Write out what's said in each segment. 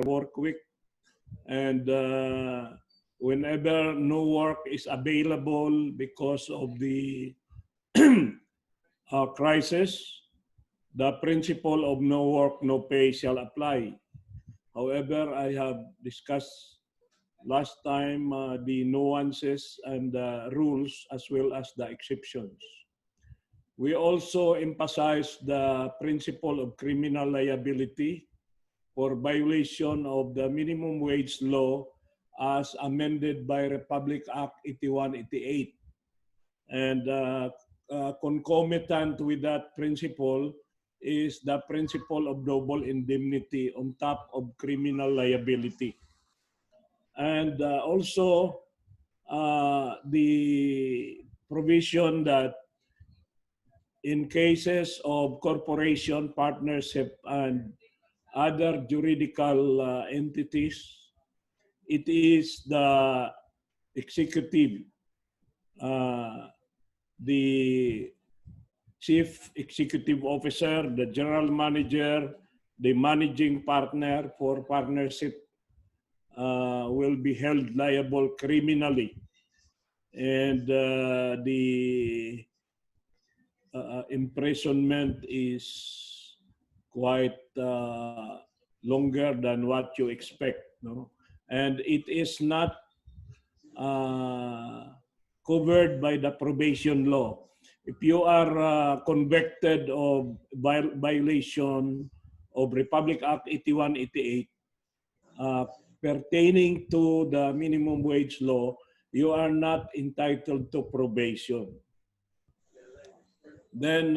work week. And whenever no work is available because of the crisis, the principle of no work, no pay shall apply. However, I have discussed last time the nuances and the rules as well as the exceptions. We also emphasize the principle of criminal liability for violation of the minimum wage law as amended by Republic Act 8188. And concomitant with that principle is the principle of double indemnity on top of criminal liability. And also the provision that in cases of corporation, partnership, and other juridical entities, it is the executive, the chief executive officer, the general manager, the managing partner for partnership will be held liable criminally. And the imprisonment is quite longer than what you expect, no? And it is not covered by the probation law. If you are convicted of violation of Republic Act 8188 pertaining to the minimum wage law, you are not entitled to probation. Then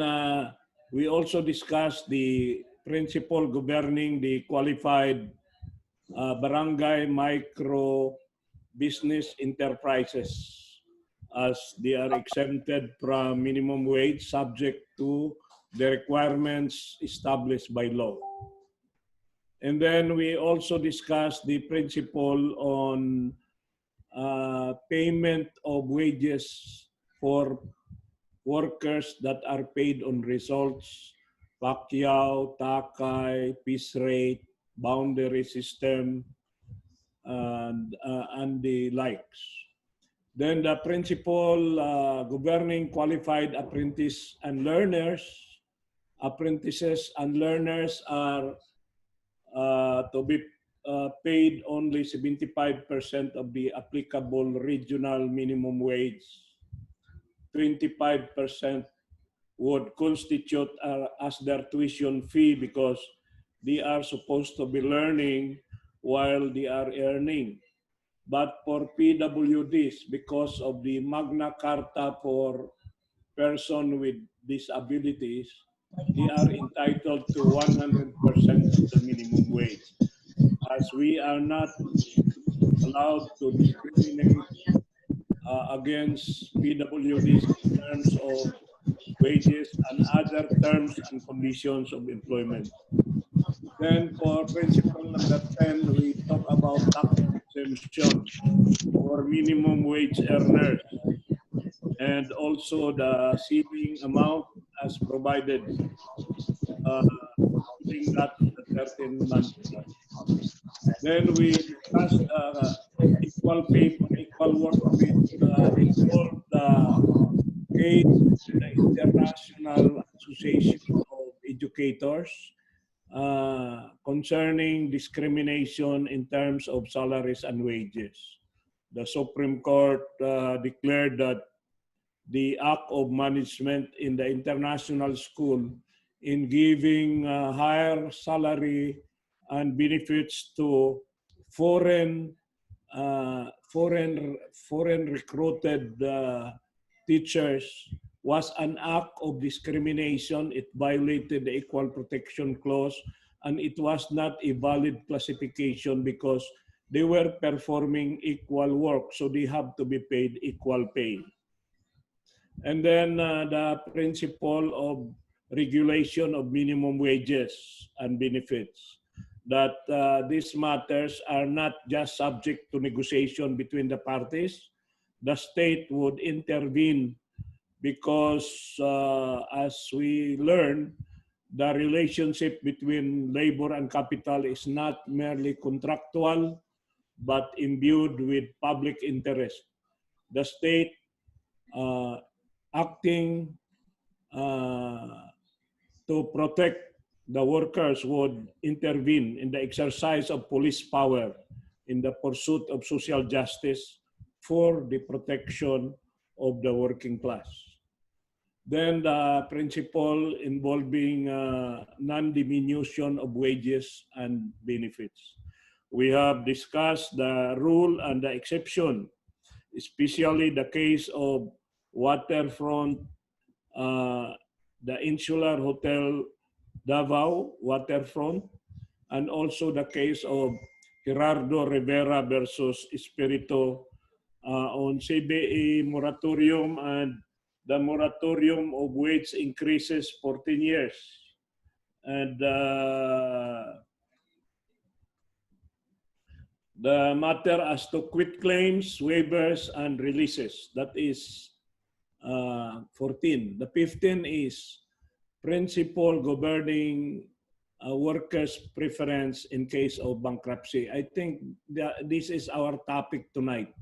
we also discussed the principle governing the qualified barangay micro business enterprises, as they are exempted from minimum wage subject to the requirements established by law. And then we also discussed the principle on payment of wages for workers that are paid on results, Pacquiao, Takay, piece rate, boundary system, and the likes. Then the principle governing qualified apprentice and learners. Apprentices and learners are to be paid only 75% of the applicable regional minimum wage. 25% would constitute as their tuition fee because they are supposed to be learning while they are earning. But for PWDs, because of the Magna Carta for person with disabilities, they are entitled to 100% of the minimum wage. As we are not allowed to discriminate against PWDs in terms of wages and other terms and conditions of employment. Then for principle number 10, we talk about tax exemption for minimum wage earners and also the ceiling amount as provided, putting that the 13 months. Then we discussed equal pay for equal work with involved the International Association of Educators concerning discrimination in terms of salaries and wages. The Supreme Court declared that the act of management in the international school in giving higher salary and benefits to foreign recruited teachers was an act of discrimination. It violated the Equal Protection Clause, and it was not a valid classification because they were performing equal work, so they have to be paid equal pay. And then the principle of regulation of minimum wages and benefits, that these matters are not just subject to negotiation between the parties. The state would intervene because as we learn, the relationship between labor and capital is not merely contractual, but imbued with public interest. The state acting to protect the workers would intervene in the exercise of police power in the pursuit of social justice for the protection of the working class. Then the principle involving non-diminution of wages and benefits. We have discussed the rule and the exception, especially the case of waterfront, the Insular Hotel Davao waterfront, and also the case of Gerardo Rivera versus Espirito on CBE moratorium and the moratorium of wage increases for 10 years. And the matter as to quitclaims, waivers, and releases. That is 14. The 15 is principle governing workers' preference in case of bankruptcy. I think this is our topic tonight.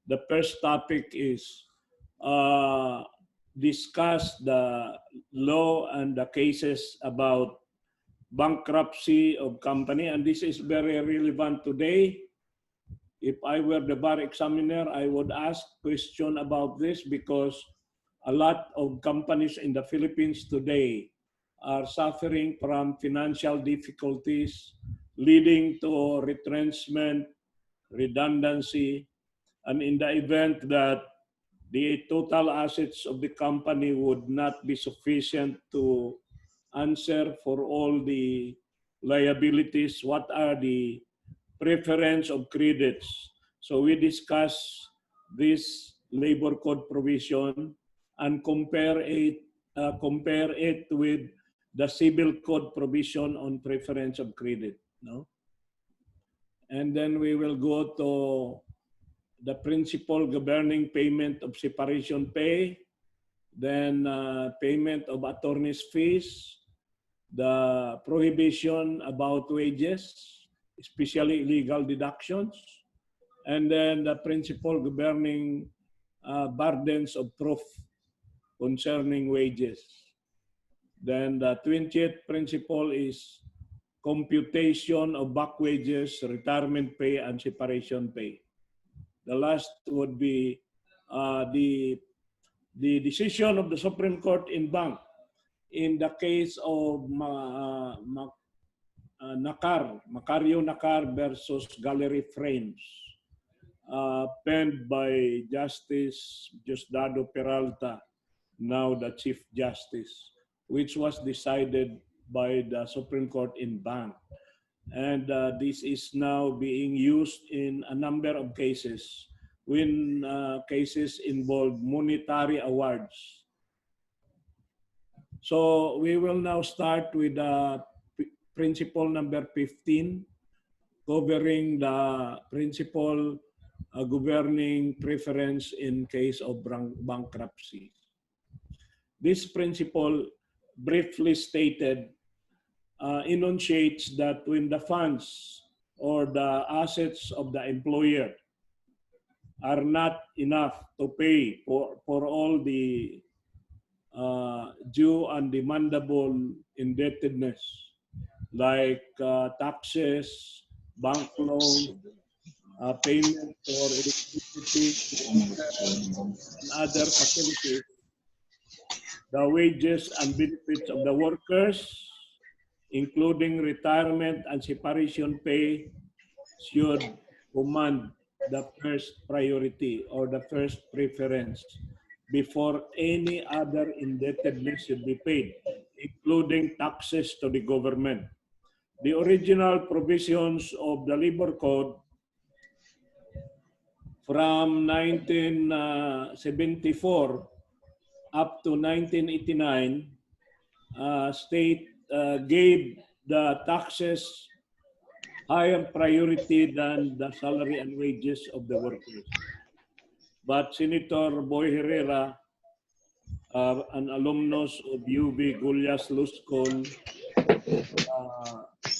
The first topic is discuss the law and the cases about bankruptcy of company, and this is very relevant today. If I were the bar examiner, I would ask question about this because a lot of companies in the Philippines today are suffering from financial difficulties leading to retrenchment, redundancy, and in the event that the total assets of the company would not be sufficient to answer for all the liabilities, what are the preference of credits? So we discuss this labor code provision and compare it with the civil code provision on preference of credit. No? And then we will go to the principle governing payment of separation pay, then payment of attorney's fees, the prohibition about wages, especially illegal deductions, and then the principle governing burdens of proof concerning wages. Then the 20th principle is computation of back wages, retirement pay, and separation pay. The last would be the decision of the Supreme Court in Bank in the case of Macario Nakar versus Gallery Frames, penned by Justice Diosdado Peralta, now the Chief Justice, which was decided by the Supreme Court in Bank. And this is now being used in a number of cases when cases involve monetary awards. So we will now start with principle number 15, covering the principle governing preference in case of bankruptcy. This principle, briefly stated, enunciates that when the funds or the assets of the employer are not enough to pay for all the due and demandable indebtedness, like taxes, bank loans, payment for electricity, and other facilities, the wages and benefits of the workers, including retirement and separation pay, should command the first priority or the first preference before any other indebtedness should be paid, including taxes to the government. The original provisions of the Labor Code from 1974 up to 1989 gave the taxes higher priority than the salary and wages of the workers. But Senator Boy Herrera an alumnus of UB Gullias Law School,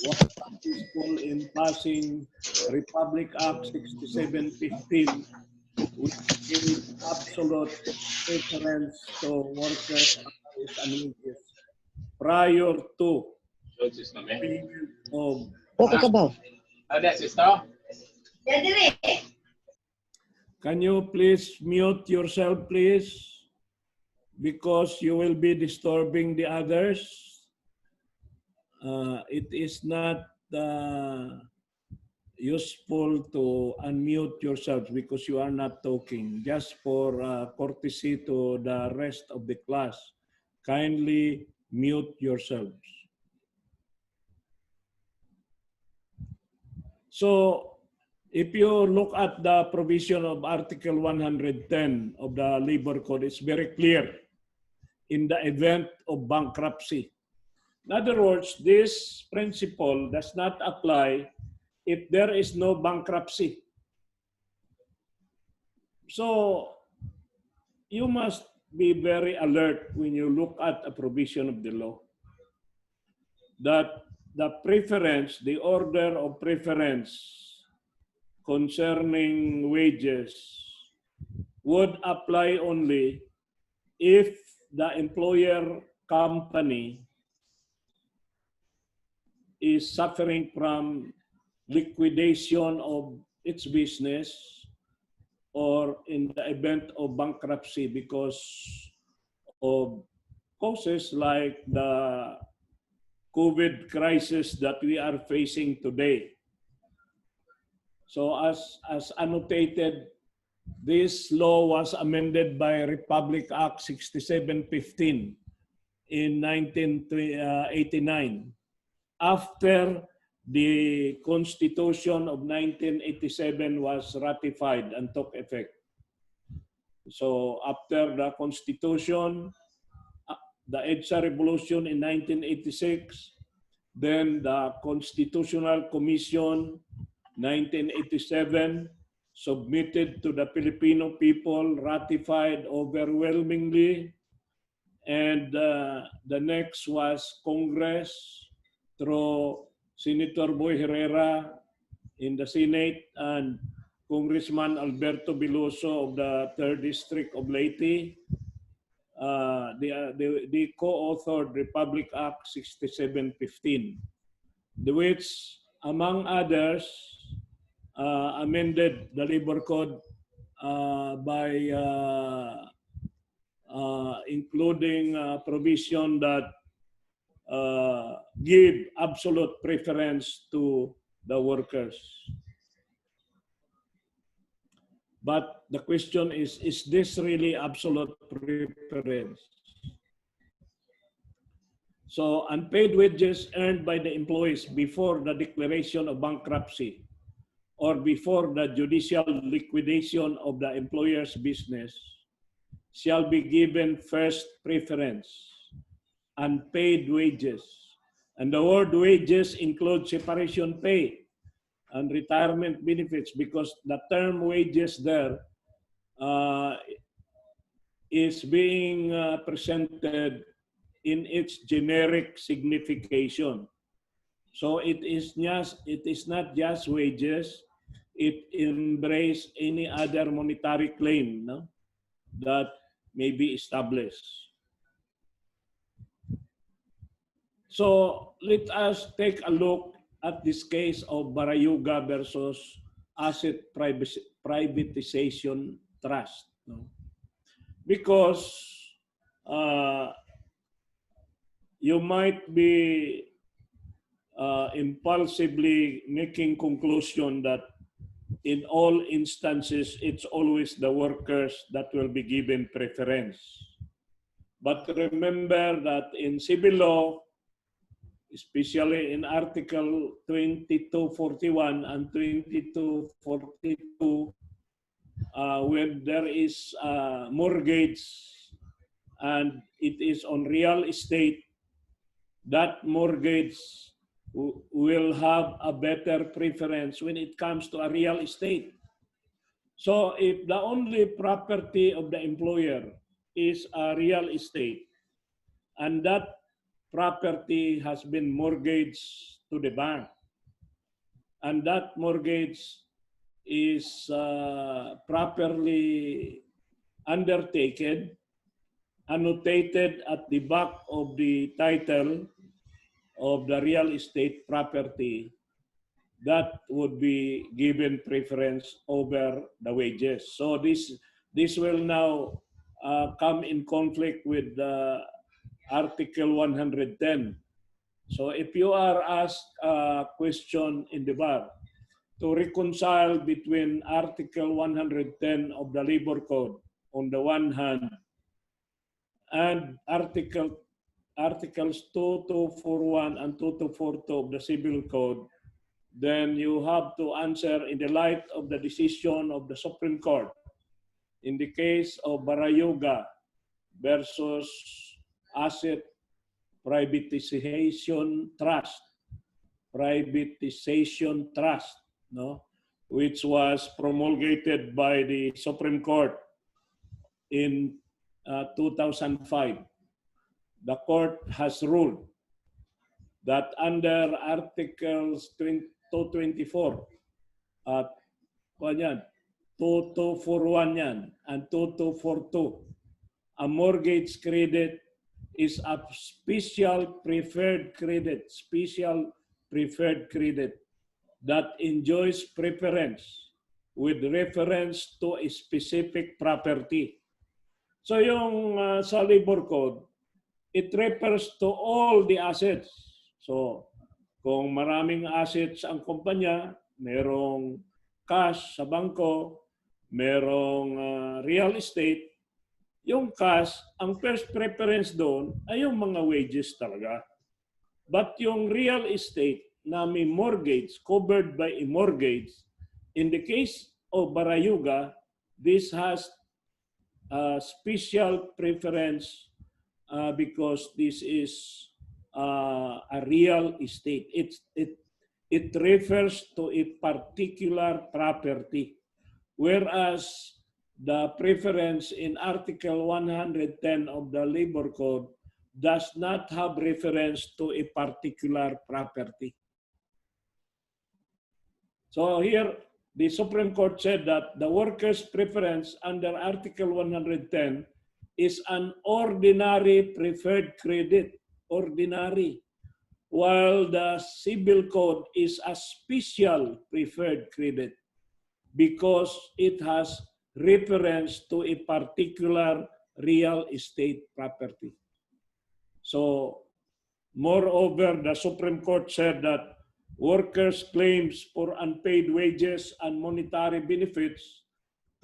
was successful in passing Republic Act 6715, which gave absolute preference to workers' salaries and wages prior to payment of. Okay ka ba? Can you please mute yourself, please? Because you will be disturbing the others. It is not useful to unmute yourselves because you are not talking. Just for courtesy to the rest of the class, kindly mute yourselves. So, if you look at the provision of Article 110 of the Labor Code, it's very clear in the event of bankruptcy. In other words, this principle does not apply if there is no bankruptcy. So, you must be very alert when you look at a provision of the law that the preference, the order of preference concerning wages would apply only if the employer company is suffering from liquidation of its business or in the event of bankruptcy because of causes like the COVID crisis that we are facing today. So as annotated, this law was amended by Republic Act 6715 in 1989 after the Constitution of 1987 was ratified and took effect. So after the Constitution, the EDSA Revolution in 1986, then the Constitutional Commission 1987 submitted to the Filipino people, ratified overwhelmingly, and the next was Congress through Senator Boy Herrera in the Senate and Congressman Alberto Biloso of the 3rd District of Leyte. They co-authored Republic Act 6715, which, among others, amended the Labor Code by including provision that give absolute preference to the workers. But the question is this really absolute preference? So unpaid wages earned by the employees before the declaration of bankruptcy or before the judicial liquidation of the employer's business shall be given first preference. Unpaid wages. And the word wages includes separation pay and retirement benefits because the term wages there is being presented in its generic signification. So it is not just wages, it embraces any other monetary claim, no, that may be established. So let us take a look at this case of Barayuga versus Asset Privatization Trust. No? Because you might be impulsively making conclusion that in all instances, it's always the workers that will be given preference. But remember that in civil law, especially in Article 2241 and 2242, when there is a mortgage and it is on real estate, that mortgage will have a better preference when it comes to a real estate. So if the only property of the employer is a real estate and that property has been mortgaged to the bank, and that mortgage is properly undertaken, annotated at the back of the title of the real estate property, that would be given preference over the wages. So this will now come in conflict with Article 110. So if you are asked a question in the bar to reconcile between Article 110 of the Labor Code on the one hand and Articles 2241 and 2242 of the Civil Code, then you have to answer in the light of the decision of the Supreme Court in the case of Barayuga versus Asset Privatization Trust, no, which was promulgated by the Supreme Court in 2005. The court has ruled that under Articles 224, 2241 yan, and 2242, a mortgage credit is a special preferred credit that enjoys preference with reference to a specific property. So yung sa Labor Code, it refers to all the assets. So kung maraming assets ang kumpanya, merong cash sa bangko, merong real estate, yung cash, ang first preference doon ay yung mga wages talaga. But yung real estate na may mortgage, covered by a mortgage, in the case of Barayuga, this has a special preference because this is a real estate. It refers to a particular property, whereas the preference in Article 110 of the Labor Code does not have reference to a particular property. So here, the Supreme Court said that the worker's preference under Article 110 is an ordinary preferred credit, ordinary, while the Civil Code is a special preferred credit because it has reference to a particular real estate property. So, moreover, the Supreme Court said that workers' claims for unpaid wages and monetary benefits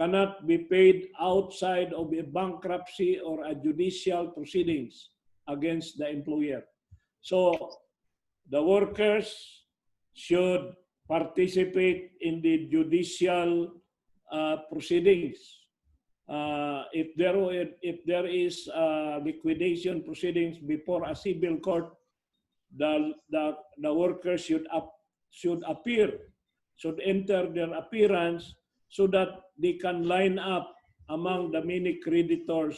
cannot be paid outside of a bankruptcy or a judicial proceedings against the employer. So, the workers should participate in the judicial proceedings. If there is liquidation proceedings before a civil court, the workers should enter their appearance so that they can line up among the many creditors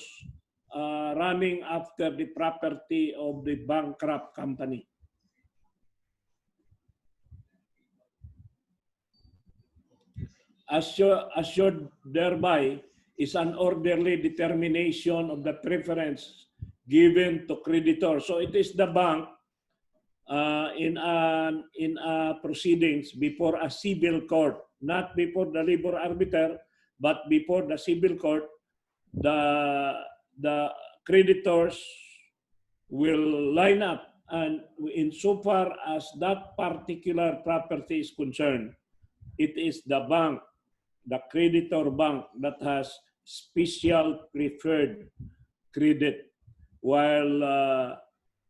running after the property of the bankrupt company. Assured thereby is an orderly determination of the preference given to creditors. So it is the bank in a proceedings before a civil court, not before the labor arbiter, but before the civil court. The creditors will line up, and insofar as that particular property is concerned, it is the bank, the creditor bank, that has special preferred credit, while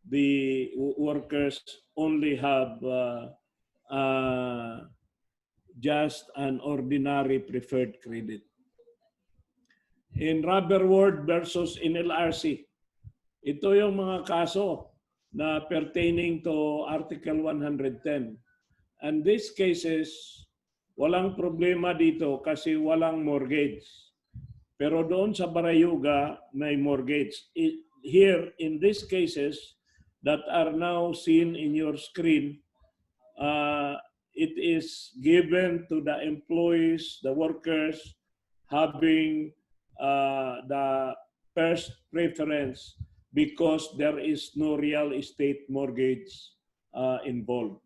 the workers only have just an ordinary preferred credit. In Rubberwood versus NLRC, ito yung mga kaso na pertaining to Article 110. And these cases, walang problema dito kasi walang mortgage. Pero doon sa Barayuga, may mortgage. Here, in these cases that are now seen in your screen, it is given to the employees, the workers, having the first preference because there is no real estate mortgage involved.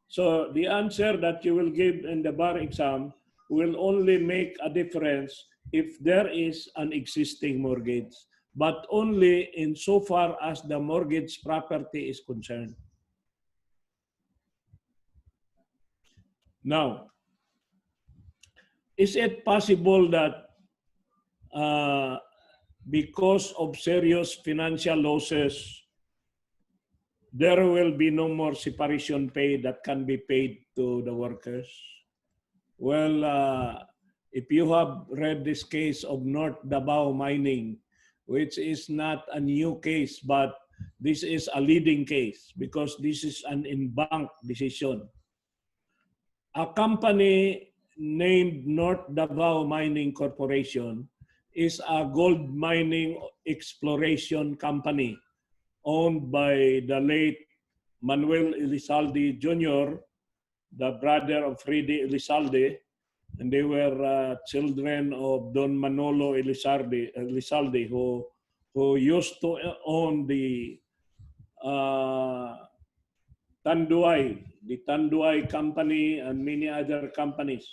So the answer that you will give in the bar exam will only make a difference if there is an existing mortgage, but only insofar as the mortgage property is concerned. Now, is it possible that because of serious financial losses, there will be no more separation pay that can be paid to the workers? Well, if you have read this case of North Davao Mining, which is not a new case, but this is a leading case because this is an in-bank decision. A company named North Davao Mining Corporation is a gold mining exploration company owned by the late Manuel Elizalde Jr., the brother of Freddy Elizalde, and they were children of Don Manolo Elizalde, who used to own the Tanduay Company and many other companies,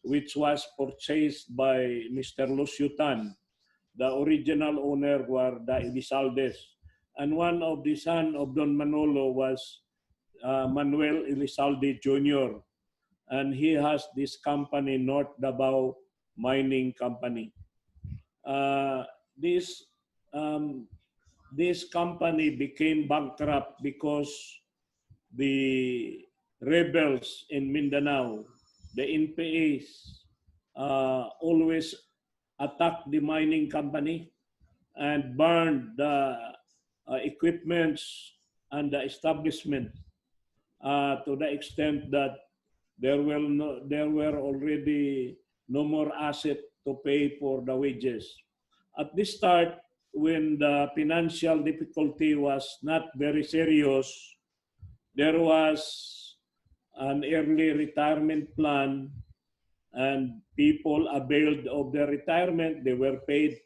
which was purchased by Mr. Lucio Tan. The original owner were the Elizaldes. And one of the son of Don Manolo was Manuel Elizalde Jr. And he has this company, North Davao Mining Company. This company became bankrupt because the rebels in Mindanao, the NPAs, always attacked the mining company and burned the equipments and the establishment to the extent that there were already no more asset to pay for the wages. At the start, when the financial difficulty was not very serious, there was an early retirement plan and people availed of their retirement. They were paid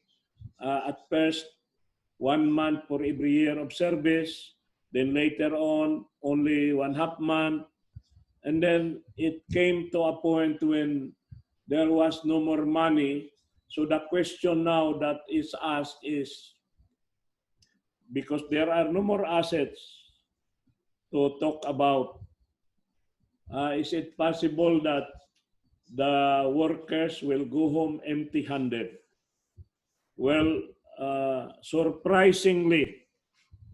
at first 1 month for every year of service, then later on only 1/2 month, and then it came to a point when there was no more money. So the question now that is asked is, because there are no more assets to talk about, is it possible that the workers will go home empty-handed? Well, surprisingly,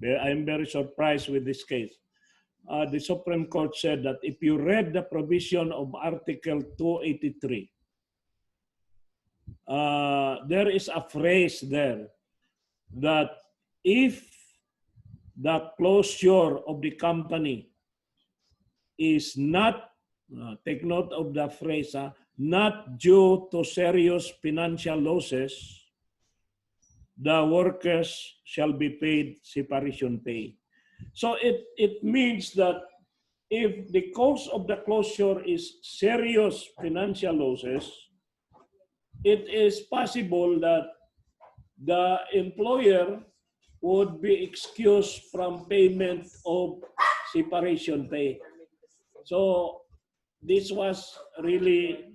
I'm very surprised with this case. The Supreme Court said that if you read the provision of Article 283, there is a phrase there that if the closure of the company is not, take note of the phrase, not due to serious financial losses, the workers shall be paid separation pay. So it means that if the cause of the closure is serious financial losses, it is possible that the employer would be excused from payment of separation pay. So this was really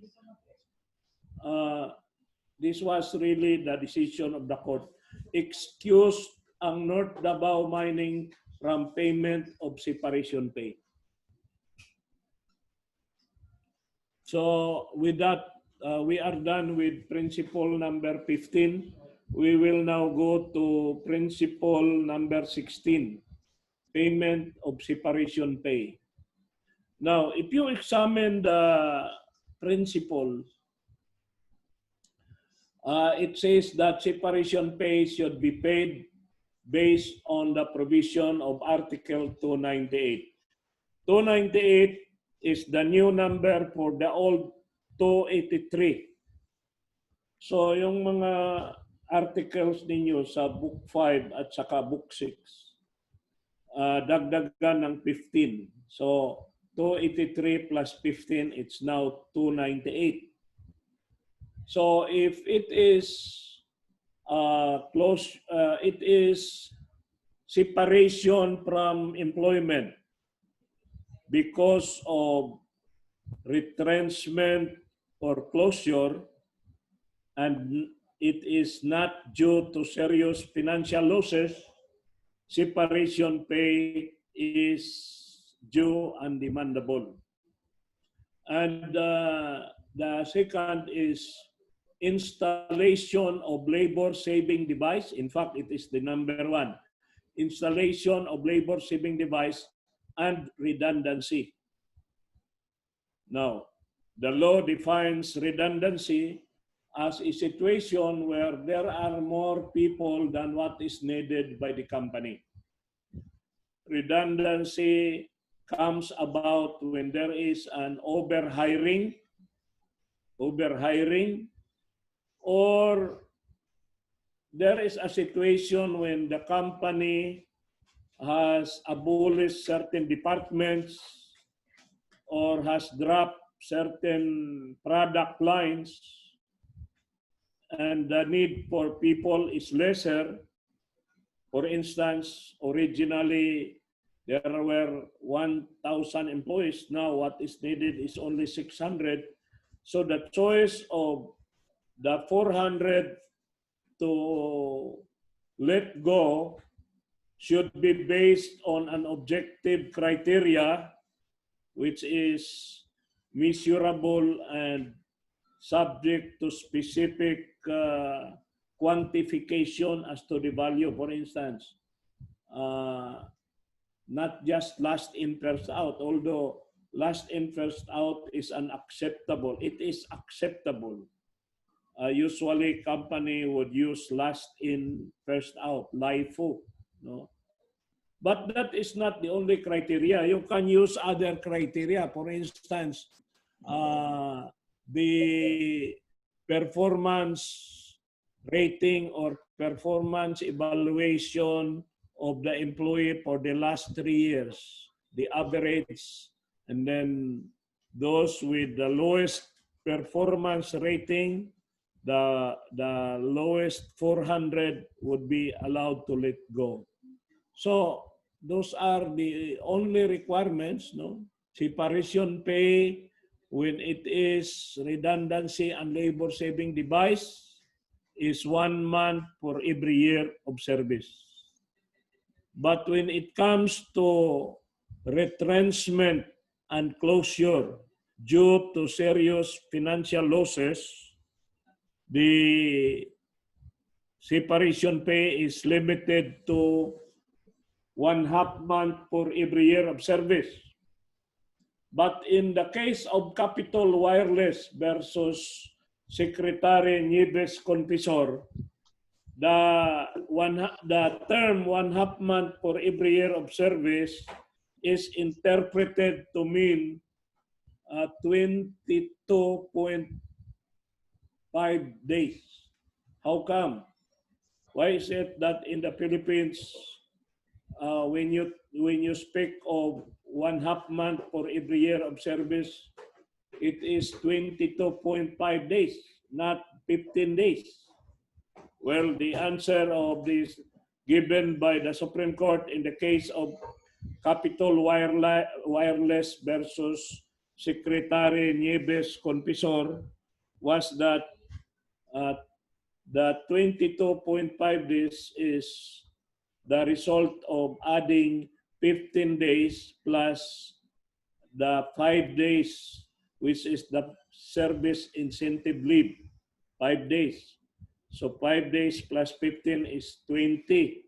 the decision of the court. Excuse ang North Davao Mining from payment of separation pay. So with that, we are done with principle number 15. We will now go to principle number 16, payment of separation pay. Now, if you examine the principle, it says that separation pay should be paid based on the provision of Article 298. 298 is the new number for the old 283. So yung mga articles ninyo sa Book 5 at saka Book 6, dagdagan ng 15. So 283 plus 15, it's now 298. So if it is it is separation from employment because of retrenchment or closure, and it is not due to serious financial losses, separation pay is due and demandable. And the second is installation of labor-saving device. In fact, it is the number one. Installation of labor-saving device and redundancy. Now, the law defines redundancy as a situation where there are more people than what is needed by the company. Redundancy comes about when there is an overhiring, or there is a situation when the company has abolished certain departments or has dropped certain product lines and the need for people is lesser. For instance, originally there were 1,000 employees. Now what is needed is only 600. So the choice of the 400 to let go should be based on an objective criteria which is measurable and subject to specific quantification as to the value. For instance, not just last in, first out, although last in, first out is unacceptable. It is acceptable. Usually, company would use last in, first out, LIFO. No? But that is not the only criteria. You can use other criteria. For instance, the performance rating or performance evaluation of the employee for the last 3 years, the average, and then those with the lowest performance rating, the lowest 400 would be allowed to let go. So those are the only requirements, no? Separation pay when it is redundancy and labor-saving device is 1 month for every year of service. But when it comes to retrenchment and closure due to serious financial losses, the separation pay is limited to 1/2 month for every year of service. But in the case of Capital Wireless versus Secretary Nieves Confessor, the term 1/2 month for every year of service is interpreted to mean 22.5 days. How come? Why is it that in the Philippines, when you speak of 1/2 month for every year of service, it is 22.5 days, not 15 days? Well, the answer of this given by the Supreme Court in the case of Capital Wireless versus Secretary Nieves Confessor was that the 22.5 days is the result of adding 15 days plus the 5 days, which is the service incentive leave, 5 days. So 5 days plus 15 is 20.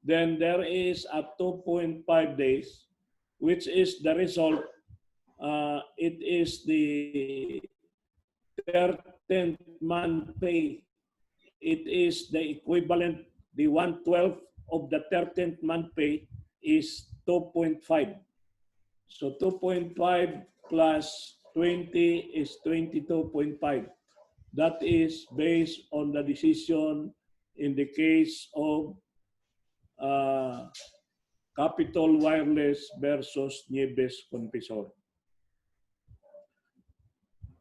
Then there is a 2.5 days, which is the result. It is the 13th month pay. It is the equivalent, the 1/12 of the 13th month pay is 2.5. So 2.5 plus 20 is 22.5. That is based on the decision in the case of Capital Wireless versus Nieves Confessor.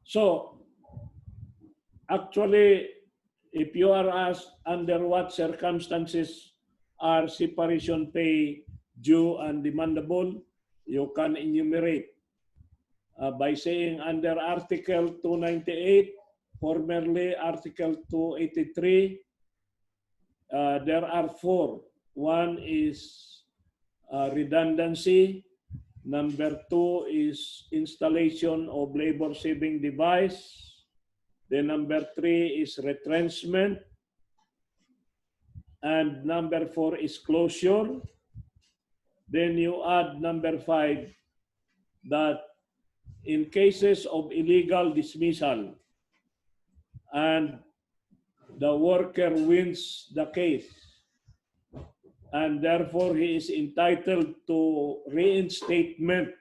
So, actually, if you are asked under what circumstances are separation pay due and demandable, you can enumerate by saying under Article 298, formerly Article 283, there are four. One is redundancy. Number two is installation of labor-saving device. Then number three is retrenchment. And number four is closure. Then you add number five, that in cases of illegal dismissal and the worker wins the case, and therefore he is entitled to reinstatement,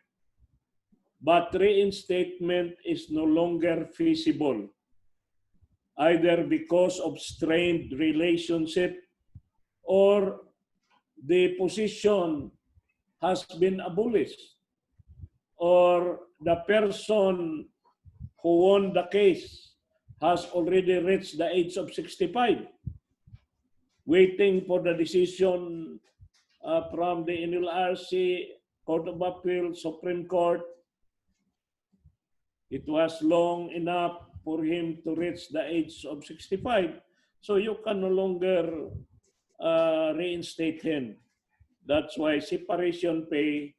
but reinstatement is no longer feasible, either because of strained relationship or the position has been abolished, or the person who won the case has already reached the age of 65, waiting for the decision from the NLRC, Court of Appeal, Supreme Court. It was long enough for him to reach the age of 65. So you can no longer reinstate him. That's why separation pay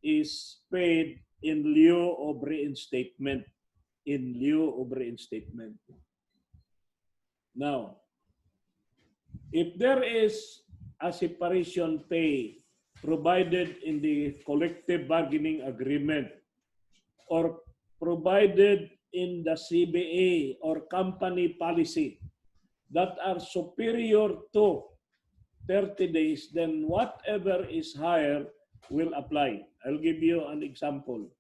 is paid in lieu of reinstatement. In lieu of reinstatement. Now, if there is a separation pay provided in the collective bargaining agreement or provided in the CBA or company policy that are superior to 30 days, then whatever is higher will apply. I'll give you an example.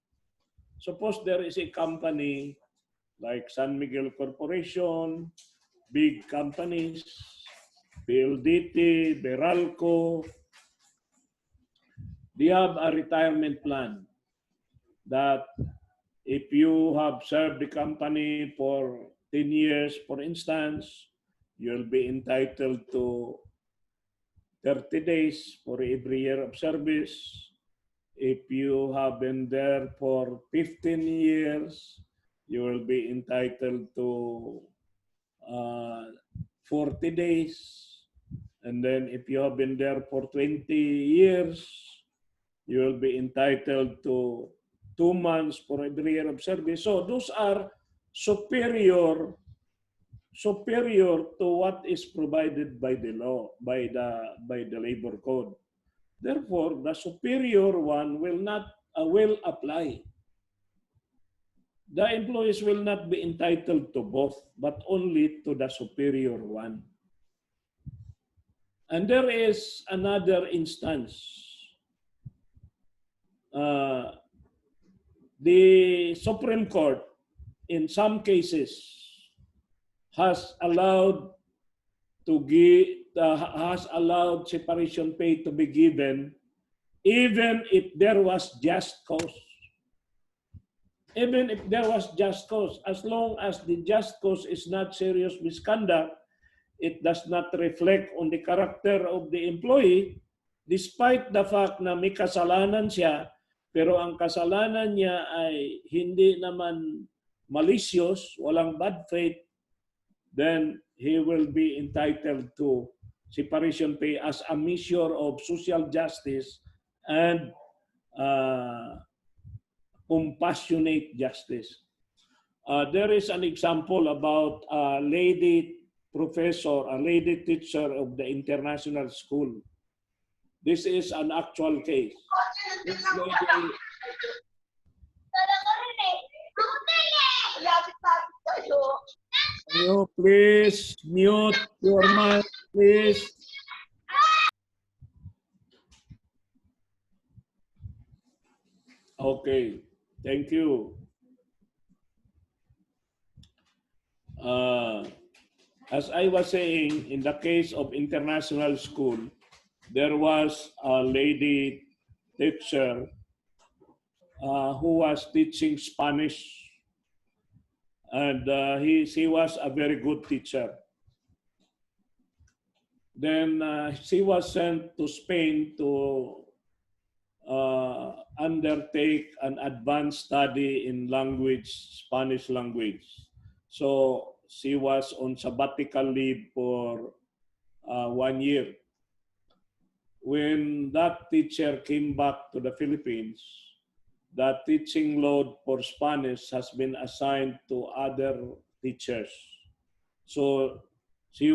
Suppose there is a company like San Miguel Corporation, big companies, PLDT, Beralco. They have a retirement plan that if you have served the company for 10 years, for instance, you'll be entitled to 30 days for every year of service. If you have been there for 15 years, you will be entitled to 40 days. And then if you have been there for 20 years, you will be entitled to 2 months for every year of service. So those are superior to what is provided by the law, by the labor code. Therefore, the superior one will apply. The employees will not be entitled to both, but only to the superior one. And there is another instance. The Supreme Court, in some cases, has allowed separation pay to be given even if there was just cause. Even if there was just cause, as long as the just cause is not serious misconduct, it does not reflect on the character of the employee, despite the fact na may kasalanan siya, pero ang kasalanan niya ay hindi naman malicious, walang bad faith, then he will be entitled to separation pay as a measure of social justice and compassionate justice. There is an example about a lady professor, a lady teacher of the international school. This is an actual case. This lady, can you please mute your mic, please? Okay, thank you. as I was saying, in the case of international school, there was a lady teacher who was teaching Spanish, and she was a very good teacher. Then she was sent to Spain to undertake an advanced study in language, Spanish language. So she was on sabbatical leave for 1 year. When that teacher came back to the Philippines, the teaching load for Spanish has been assigned to other teachers. So she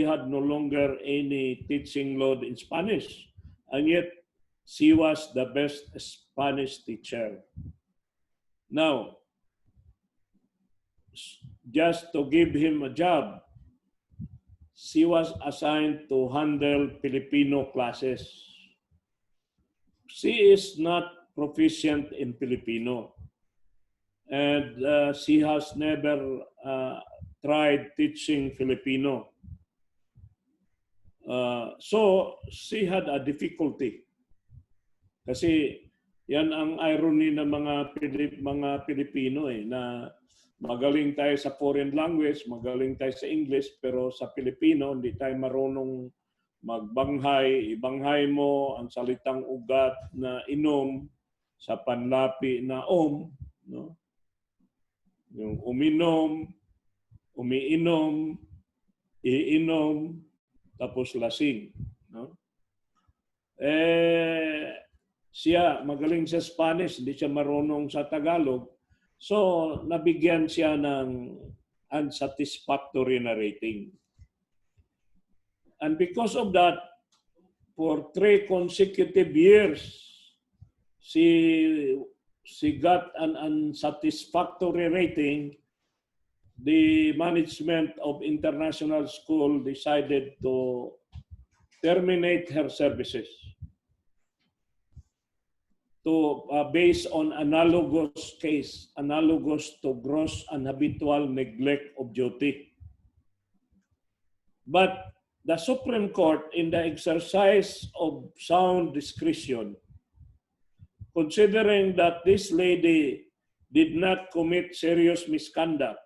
had no longer any teaching load in Spanish, and yet she was the best Spanish teacher. Now, just to give him a job, she was assigned to handle Filipino classes. She is not proficient in Filipino, and she has never tried teaching Filipino. So she had a difficulty. Kasi yan ang irony ng mga Pilipino na magaling tayo sa foreign language, magaling tayo sa English, pero sa Filipino hindi tayo marunong magbanghay. Ibanghay mo ang salitang ugat na inom sa panlapi na no? Yung uminom, umiinom, iinom, tapos lasing. No? Siya, magaling sa Spanish, hindi siya marunong sa Tagalog. So, nabigyan siya ng unsatisfactory na rating. And because of that, for 3 consecutive years, she got an unsatisfactory rating. The management of international school decided to terminate her services based on analogous case, analogous to gross and habitual neglect of duty. But the Supreme Court, in the exercise of sound discretion, considering that this lady did not commit serious misconduct,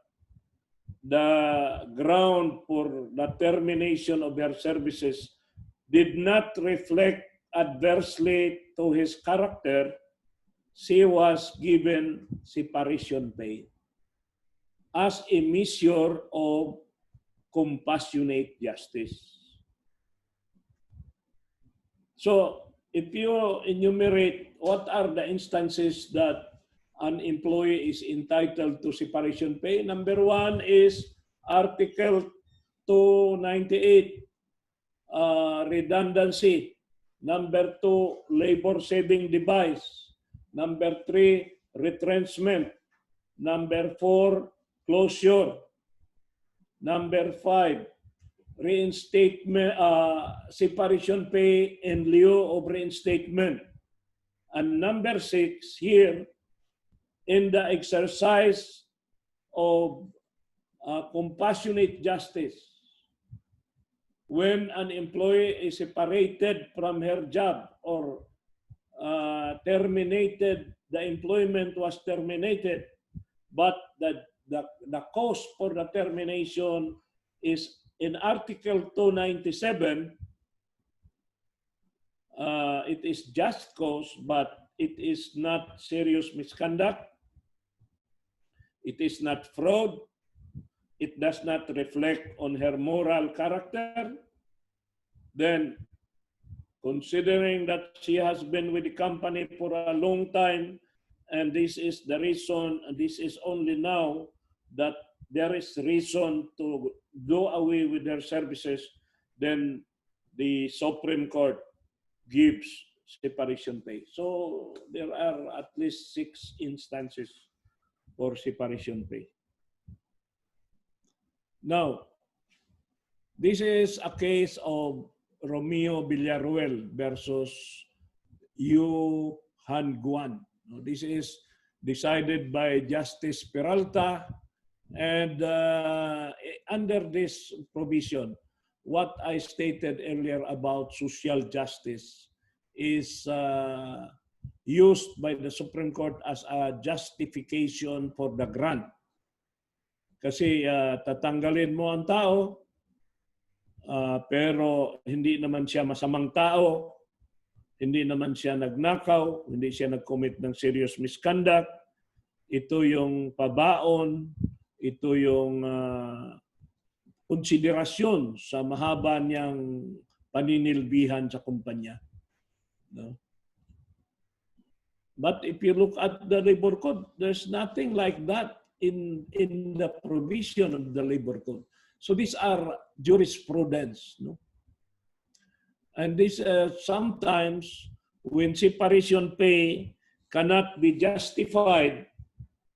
the ground for the termination of her services did not reflect adversely to his character, she was given separation pay as a measure of compassionate justice. So, if you enumerate what are the instances that an employee is entitled to separation pay, number 1 is Article 298, redundancy. Number 2, labor-saving device. Number 3, retrenchment. Number 4, closure. Number 5, reinstatement, separation pay in lieu of reinstatement. And number 6, here, in the exercise of compassionate justice, when an employee is separated from her job or terminated, the employment was terminated, but the cause for the termination is in Article 297, it is just cause, but it is not serious misconduct, it is not fraud, it does not reflect on her moral character, then considering that she has been with the company for a long time, and this is the reason, this is only now that there is reason to do away with her services, then the Supreme Court gives separation pay. So there are at least 6 instances for separation pay. Now, this is a case of Romeo Villaruel versus Yu Han Guan. This is decided by Justice Peralta, And under this provision, what I stated earlier about social justice is used by the Supreme Court as a justification for the grant. Kasi tatanggalin mo ang tao, pero hindi naman siya masamang tao, hindi naman siya nagnakaw, hindi siya nag-commit ng serious misconduct. Ito yung pabaon, ito yung konsiderasyon sa mahaba niyang paninilbihan sa kumpanya. No? But if you look at the labor code, there's nothing like that in the provision of the labor code. So these are jurisprudence. No? And this sometimes when separation pay cannot be justified,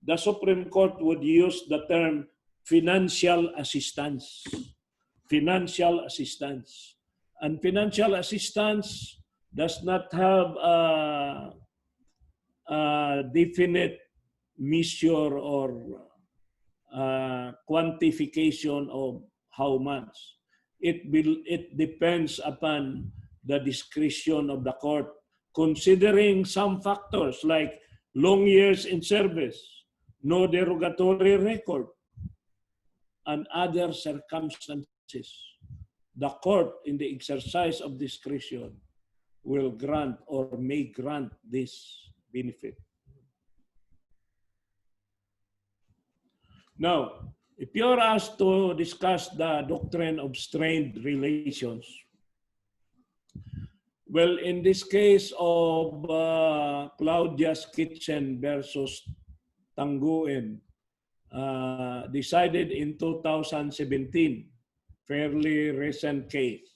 the Supreme Court would use the term financial assistance. Financial assistance. And financial assistance does not have a definite measure or quantification of how much. It depends upon the discretion of the court, considering some factors like long years in service, no derogatory record, and other circumstances. The court, in the exercise of discretion, will grant or may grant this benefit. Now, if you're asked to discuss the doctrine of strained relations, well, in this case of Claudia's Kitchen versus Tanguin, decided in 2017, fairly recent case.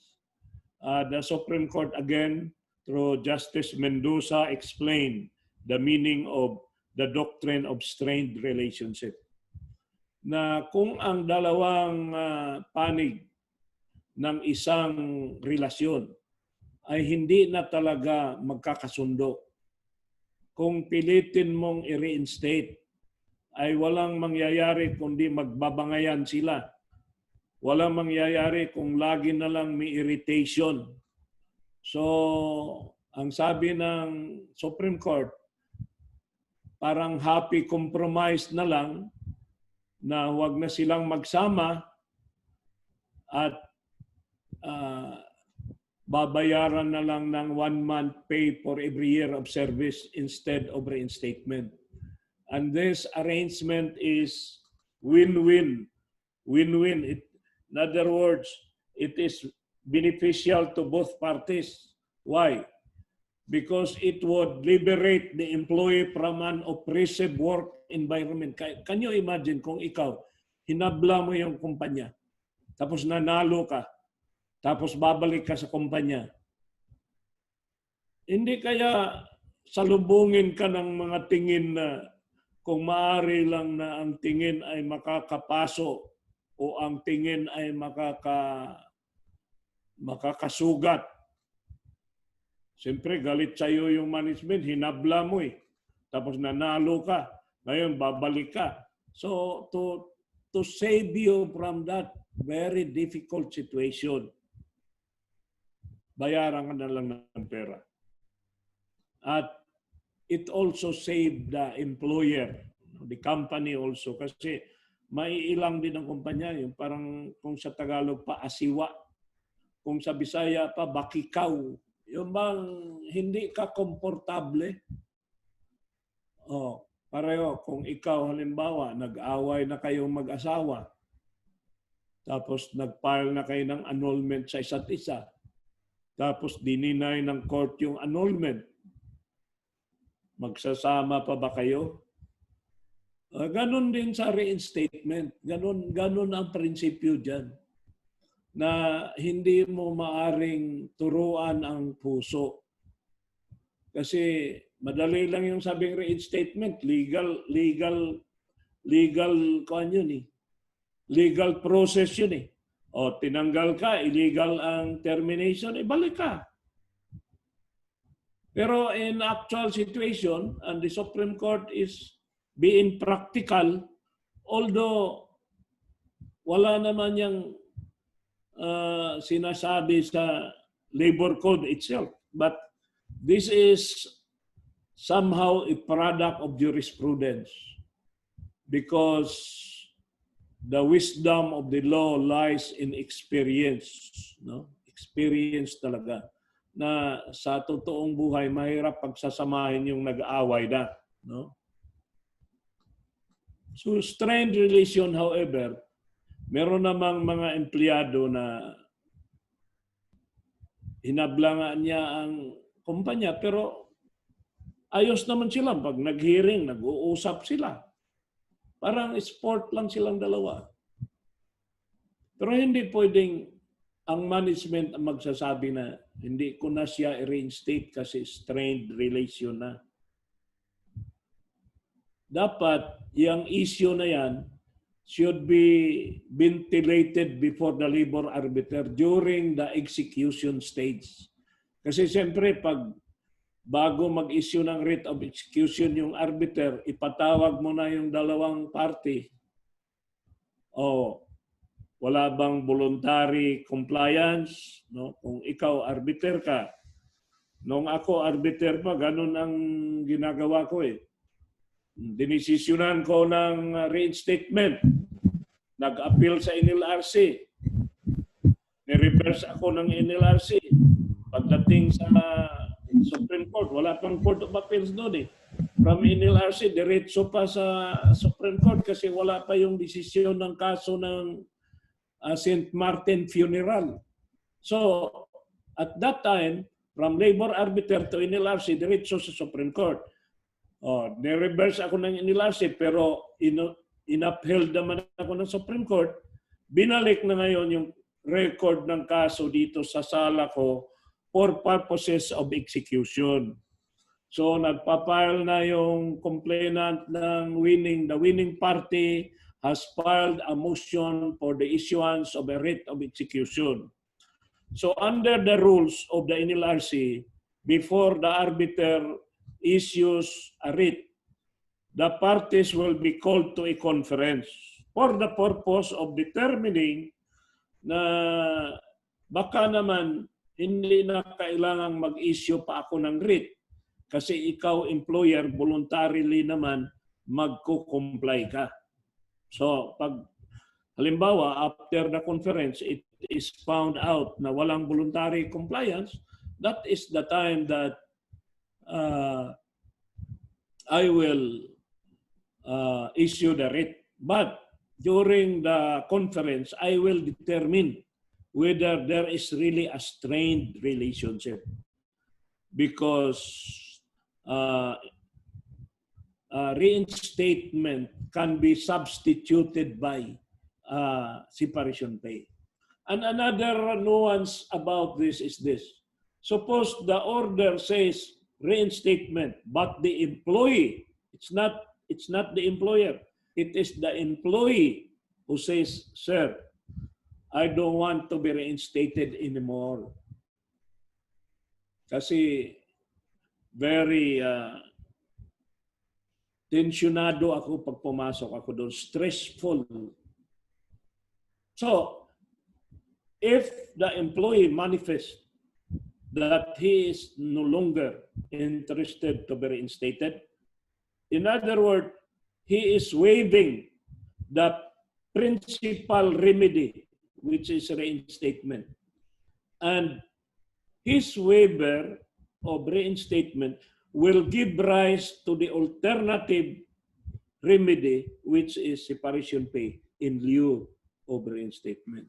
The Supreme Court again, through Justice Mendoza, explained the meaning of the doctrine of strained relationship. Na kung ang dalawang panig ng isang relasyon ay hindi na talaga magkakasundo, kung pilitin mong i-reinstate, ay walang mangyayari kundi magbabangayan sila. Walang mangyayari kung lagi na lang may irritation. So, ang sabi ng Supreme Court, parang happy compromise na lang na huwag na silang magsama at babayaran na lang ng 1 month pay for every year of service instead of reinstatement. And this arrangement is win-win. Win-win. In other words, it is beneficial to both parties. Why? Because it would liberate the employee from an oppressive work environment. Can you imagine kung ikaw, hinabla mo yung kumpanya, tapos nanalo ka, tapos babalik ka sa kumpanya. Hindi kaya salubungin ka ng mga tingin na kung maaari lang na ang tingin ay makakapaso o ang tingin ay makakasugat. Siyempre, galit sa'yo yung management, hinabla mo eh. Tapos nanalo ka, ngayon babalik ka. So, to save you from that very difficult situation, bayaran ka na lang ng pera. At it also saved the employer, the company also. Kasi maiilang din ang kumpanya, yung parang kung sa Tagalog pa, asiwa. Kung sa Bisaya pa, bakikaw. Yung bang hindi ka komportable. Pareho, kung ikaw halimbawa, nag-away na kayong mag-asawa, tapos nag-file na kayo ng annulment sa isa't isa, tapos dininay ng court yung annulment, magsasama pa ba kayo? Ganon din sa reinstatement. Ganon ang prinsipyo dyan. Na hindi mo maaring turuan ang puso. Kasi madali lang yung sabing reinstatement. Legal kuan yun eh. Legal process yun eh. O tinanggal ka, illegal ang termination, ibalik ka. Pero in actual situation, and the Supreme Court is being practical, although wala naman yung sinasabi sa labor code itself. But this is somehow a product of jurisprudence because the wisdom of the law lies in experience. No? Experience talaga. Na sa totoong buhay, mahirap pagsasamahin yung nag-aaway na. No? So, strained relation, however, meron namang mga empleyado na hinablangan niya ang kumpanya, pero ayos naman sila. Pag nag-hearing, nag-uusap sila. Parang sport lang silang dalawa. Pero hindi pwedeng ang management ang magsasabi na hindi ko na siya i-reinstate kasi strained relation na. Dapat yung issue na yan should be ventilated before the labor arbiter during the execution stage. Kasi siyempre pag bago mag-issue ng writ of execution yung arbiter, ipatawag mo na yung dalawang party. O wala bang voluntary compliance? No? Kung ikaw arbiter ka, nung ako arbiter pa, ganun ang ginagawa ko eh. Dinesisyonan ko ng reinstatement. Nag-appeal sa NLRC. Ni-reverse ako ng NLRC. Pagdating sa Supreme Court, wala pang Court of Appeals doon eh. From NLRC, diretso pa sa Supreme Court kasi wala pa yung desisyon ng kaso ng St. Martin Funeral. So, at that time, from labor arbiter to NLRC, diretso sa Supreme Court. Ni-reverse ako ng NLRC pero in-upheld naman ako ng Supreme Court. Binalik na ngayon yung record ng kaso dito sa sala ko for purposes of execution. So, nagpa-file na yung complainant ng the winning party has filed a motion for the issuance of a writ of execution. So under the rules of the NLRC, before the arbiter issues a writ, the parties will be called to a conference for the purpose of determining na baka naman hindi na kailangang mag-issue pa ako ng writ kasi ikaw employer voluntarily naman magko-comply ka. So, pag halimbawa, after the conference, it is found out na walang voluntary compliance, that is the time that I will issue the writ. But during the conference, I will determine whether there is really a strained relationship. Because reinstatement can be substituted by separation pay. And another nuance about this is this. Suppose the order says reinstatement, but the employee, it's not the employer, it is the employee who says, sir, I don't want to be reinstated anymore. Kasi very tensyonado ako pag pumasok ako doon. Stressful. So, if the employee manifests that he is no longer interested to be reinstated, in other words, he is waiving the principal remedy, which is reinstatement. And his waiver of reinstatement will give rise to the alternative remedy, which is separation pay in lieu of reinstatement.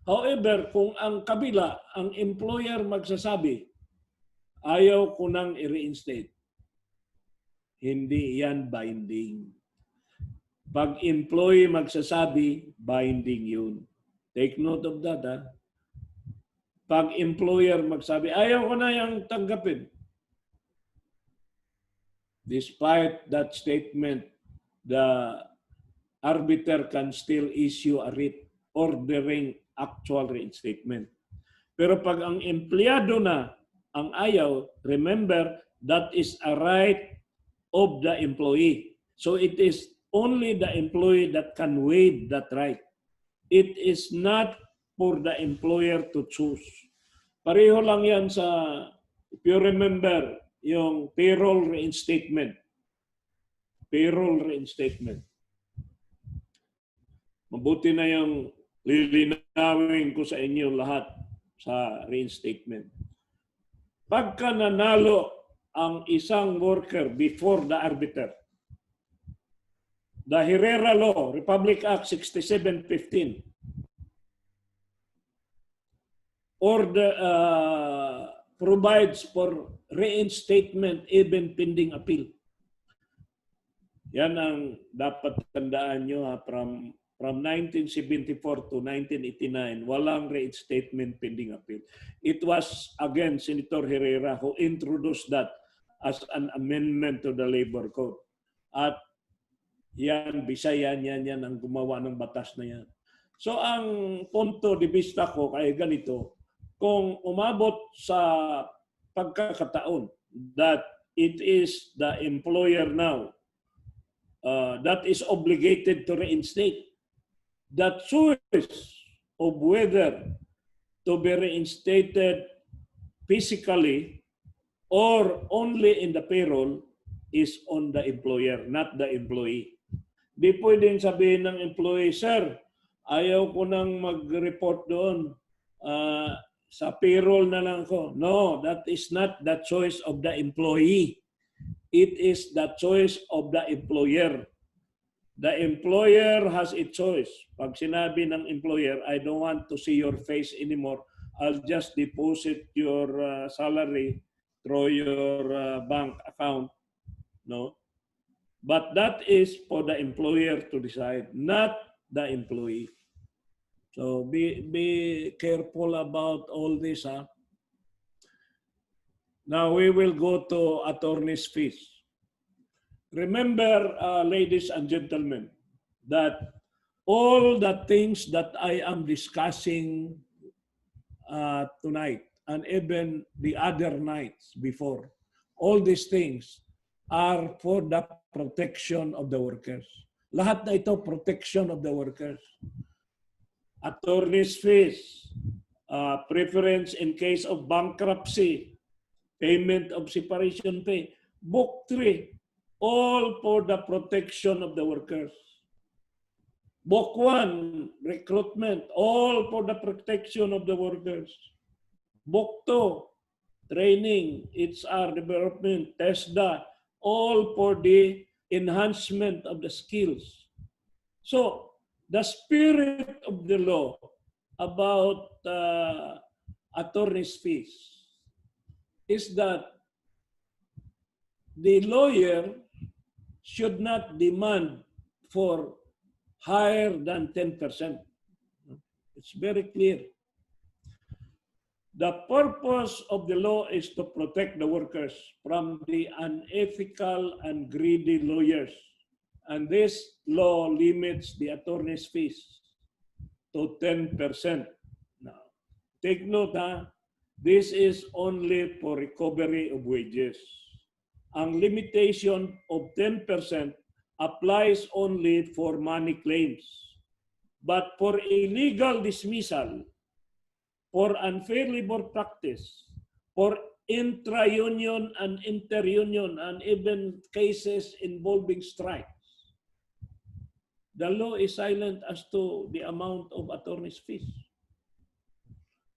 However, kung ang kabila, ang employer magsasabi, ayaw ko nang i-reinstate, hindi yan binding. Pag employee magsasabi, binding yun. Take note of that, ha? Pag employer magsabi, ayaw ko na yung tanggapin. Despite that statement, the arbiter can still issue a writ ordering actual reinstatement. Pero pag ang empleyado na ang ayaw, remember, that is a right of the employee. So it is only the employee that can waive that right. It is not for the employer to choose. Pareho lang yan sa, if you remember, yung payroll reinstatement. Payroll reinstatement. Mabuti na yung lilinawin ko sa inyo lahat sa reinstatement. Pagka nanalo ang isang worker before the arbiter, the Herrera Law, Republic Act 6715, or provides for reinstatement even pending appeal. Yan ang dapat tandaan nyo from 1974 to 1989, walang reinstatement pending appeal. It was, again, Senator Herrera who introduced that as an amendment to the labor code. At yan, Bisayan, yan ang gumawa ng batas na yan. So ang punto de vista ko kay ganito, kung umabot sa pagkakataon that it is the employer now that is obligated to reinstate, the choice of whether to be reinstated physically or only in the payroll is on the employer, not the employee. Di pwedeng sabihin ng employee, sir, ayaw ko nang mag-report doon. Sa payroll na lang ko. No, that is not the choice of the employee. It is the choice of the employer. The employer has a choice. Pag sinabi ng employer, I don't want to see your face anymore. I'll just deposit your salary through your bank account. No? But that is for the employer to decide, not the employee. So be careful about all this. Now we will go to attorney's fees. Remember, ladies and gentlemen, that all the things that I am discussing tonight and even the other nights before, all these things are for the protection of the workers. Lahat na ito, protection of the workers. Attorney's fees, preference in case of bankruptcy, payment of separation pay, Book 3, all for the protection of the workers. Book 1, recruitment, all for the protection of the workers. Book 2, training, HR development, TESDA, all for the enhancement of the skills. So, the spirit of the law about attorney's fees is that the lawyer should not demand for higher than 10%. It's very clear. The purpose of the law is to protect the workers from the unethical and greedy lawyers. And this law limits the attorney's fees to 10%. Now, take note, this is only for recovery of wages. Ang limitation of 10% applies only for money claims. But for illegal dismissal, for unfair labor practice, for intra-union and inter-union, and even cases involving strikes, the law is silent as to the amount of attorney's fees.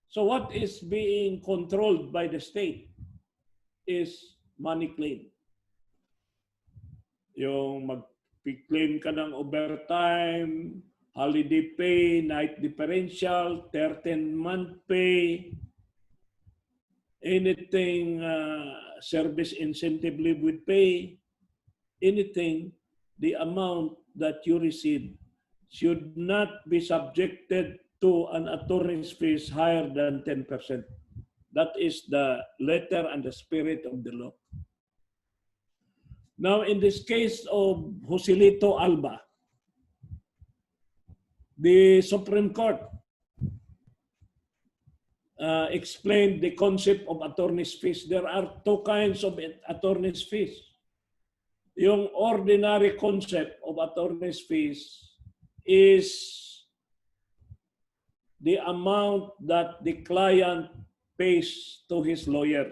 So what is being controlled by the state is money claim. Yung mag-claim ka ng overtime, holiday pay, night differential, 13-month pay, anything, service incentive leave with pay, anything, the amount that you receive should not be subjected to an attorney's fees higher than 10%. That is the letter and the spirit of the law. Now, in this case of Joselito Alba, the Supreme Court explained the concept of attorney's fees. There are two kinds of attorney's fees. Yung ordinary concept of attorney's fees is the amount that the client pays to his lawyer.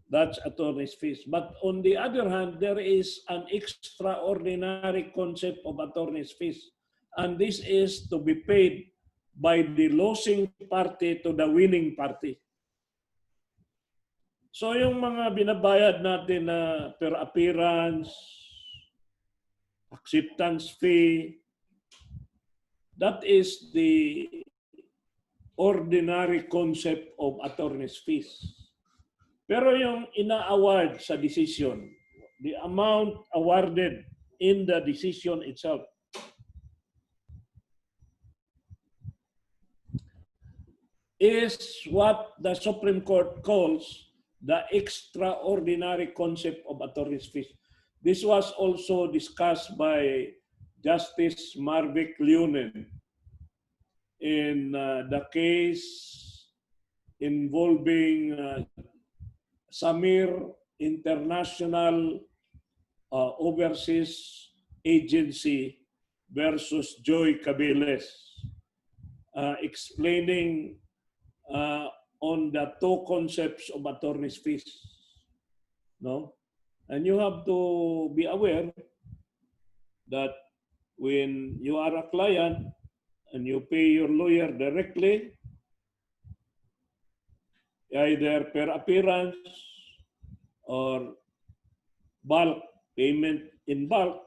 That's attorney's fees. But on the other hand, there is an extraordinary concept of attorney's fees. And this is to be paid by the losing party to the winning party. So yung mga binabayad natin na per appearance, acceptance fee, that is the ordinary concept of attorney's fees. Pero yung ina-award sa decision, the amount awarded in the decision itself, is what the Supreme Court calls the extraordinary concept of attorney's fees. This was also discussed by Justice Marvick Leonen in the case involving Samir International Overseas Agency versus Joy Cabiles, explaining on the two concepts of attorney's fees. No? And you have to be aware that when you are a client and you pay your lawyer directly, either per appearance or bulk payment in bulk,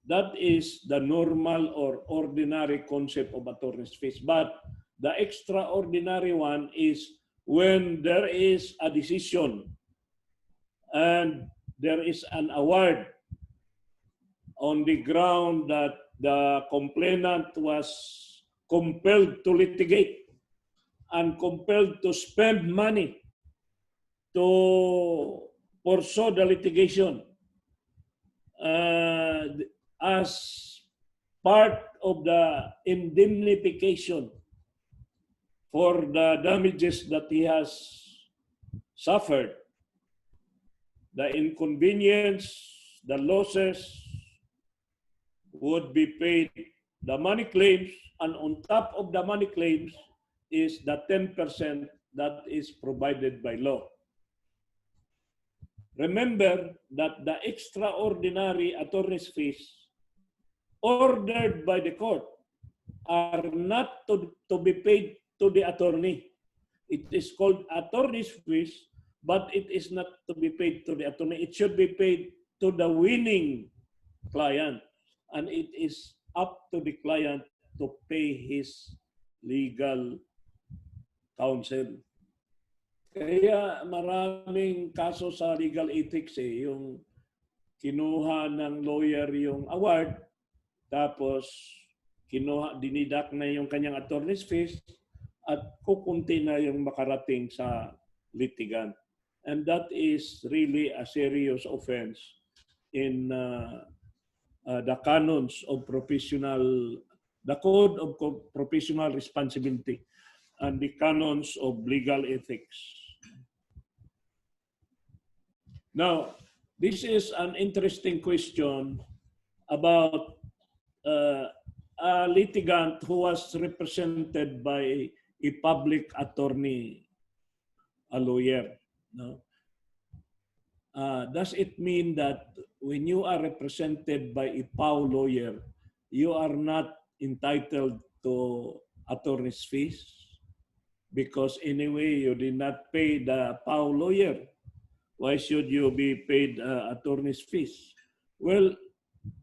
that is the normal or ordinary concept of attorney's fees. But the extraordinary one is when there is a decision and there is an award on the ground that the complainant was compelled to litigate and compelled to spend money to pursue the litigation as part of the indemnification for the damages that he has suffered, the inconvenience, the losses would be paid, the money claims, and on top of the money claims is the 10% that is provided by law. Remember that the extraordinary attorney's fees ordered by the court are not to be paid to the attorney. It is called attorney's fees, but it is not to be paid to the attorney. It should be paid to the winning client. And it is up to the client to pay his legal counsel. Kaya maraming kaso sa legal ethics yung kinuha ng lawyer yung award, tapos dinidak na yung kanyang attorney's fees at kukunti na yung makarating sa litigant. And that is really a serious offense in the canons of the Code of Professional Responsibility and the canons of legal ethics. Now, this is an interesting question about a litigant who was represented by a public attorney, a lawyer. No? Does it mean that when you are represented by a POW lawyer, you are not entitled to attorney's fees? Because anyway, you did not pay the POW lawyer. Why should you be paid attorney's fees? Well,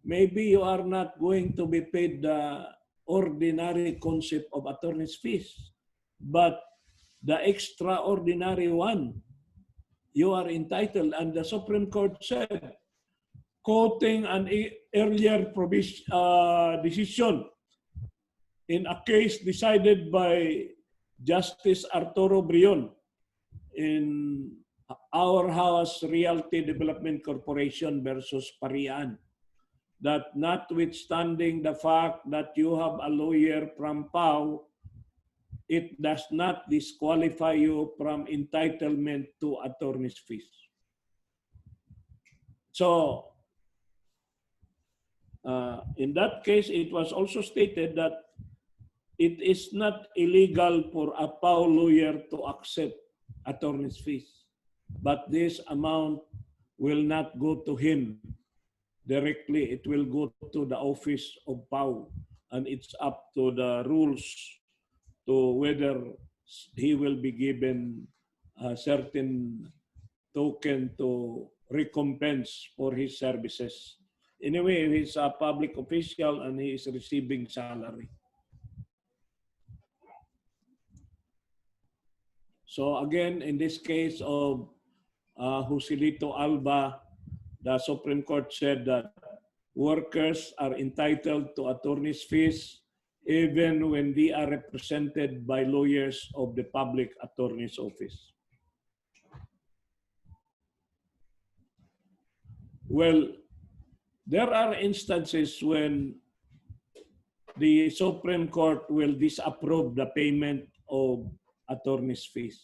maybe you are not going to be paid the ordinary concept of attorney's fees, but the extraordinary one, you are entitled. And the Supreme Court said, quoting an earlier decision in a case decided by Justice Arturo Brion in Our House Realty Development Corporation versus Parian, that notwithstanding the fact that you have a lawyer from POW, it does not disqualify you from entitlement to attorney's fees. So, in that case, it was also stated that it is not illegal for a PAO lawyer to accept attorney's fees, but this amount will not go to him directly. It will go to the office of PAO, and it's up to the rules to whether he will be given a certain token to recompense for his services. Anyway, he's a public official and he is receiving salary. So again, in this case of Joselito Alba, the Supreme Court said that workers are entitled to attorney's fees even when they are represented by lawyers of the Public Attorney's Office. Well, there are instances when the Supreme Court will disapprove the payment of attorney's fees.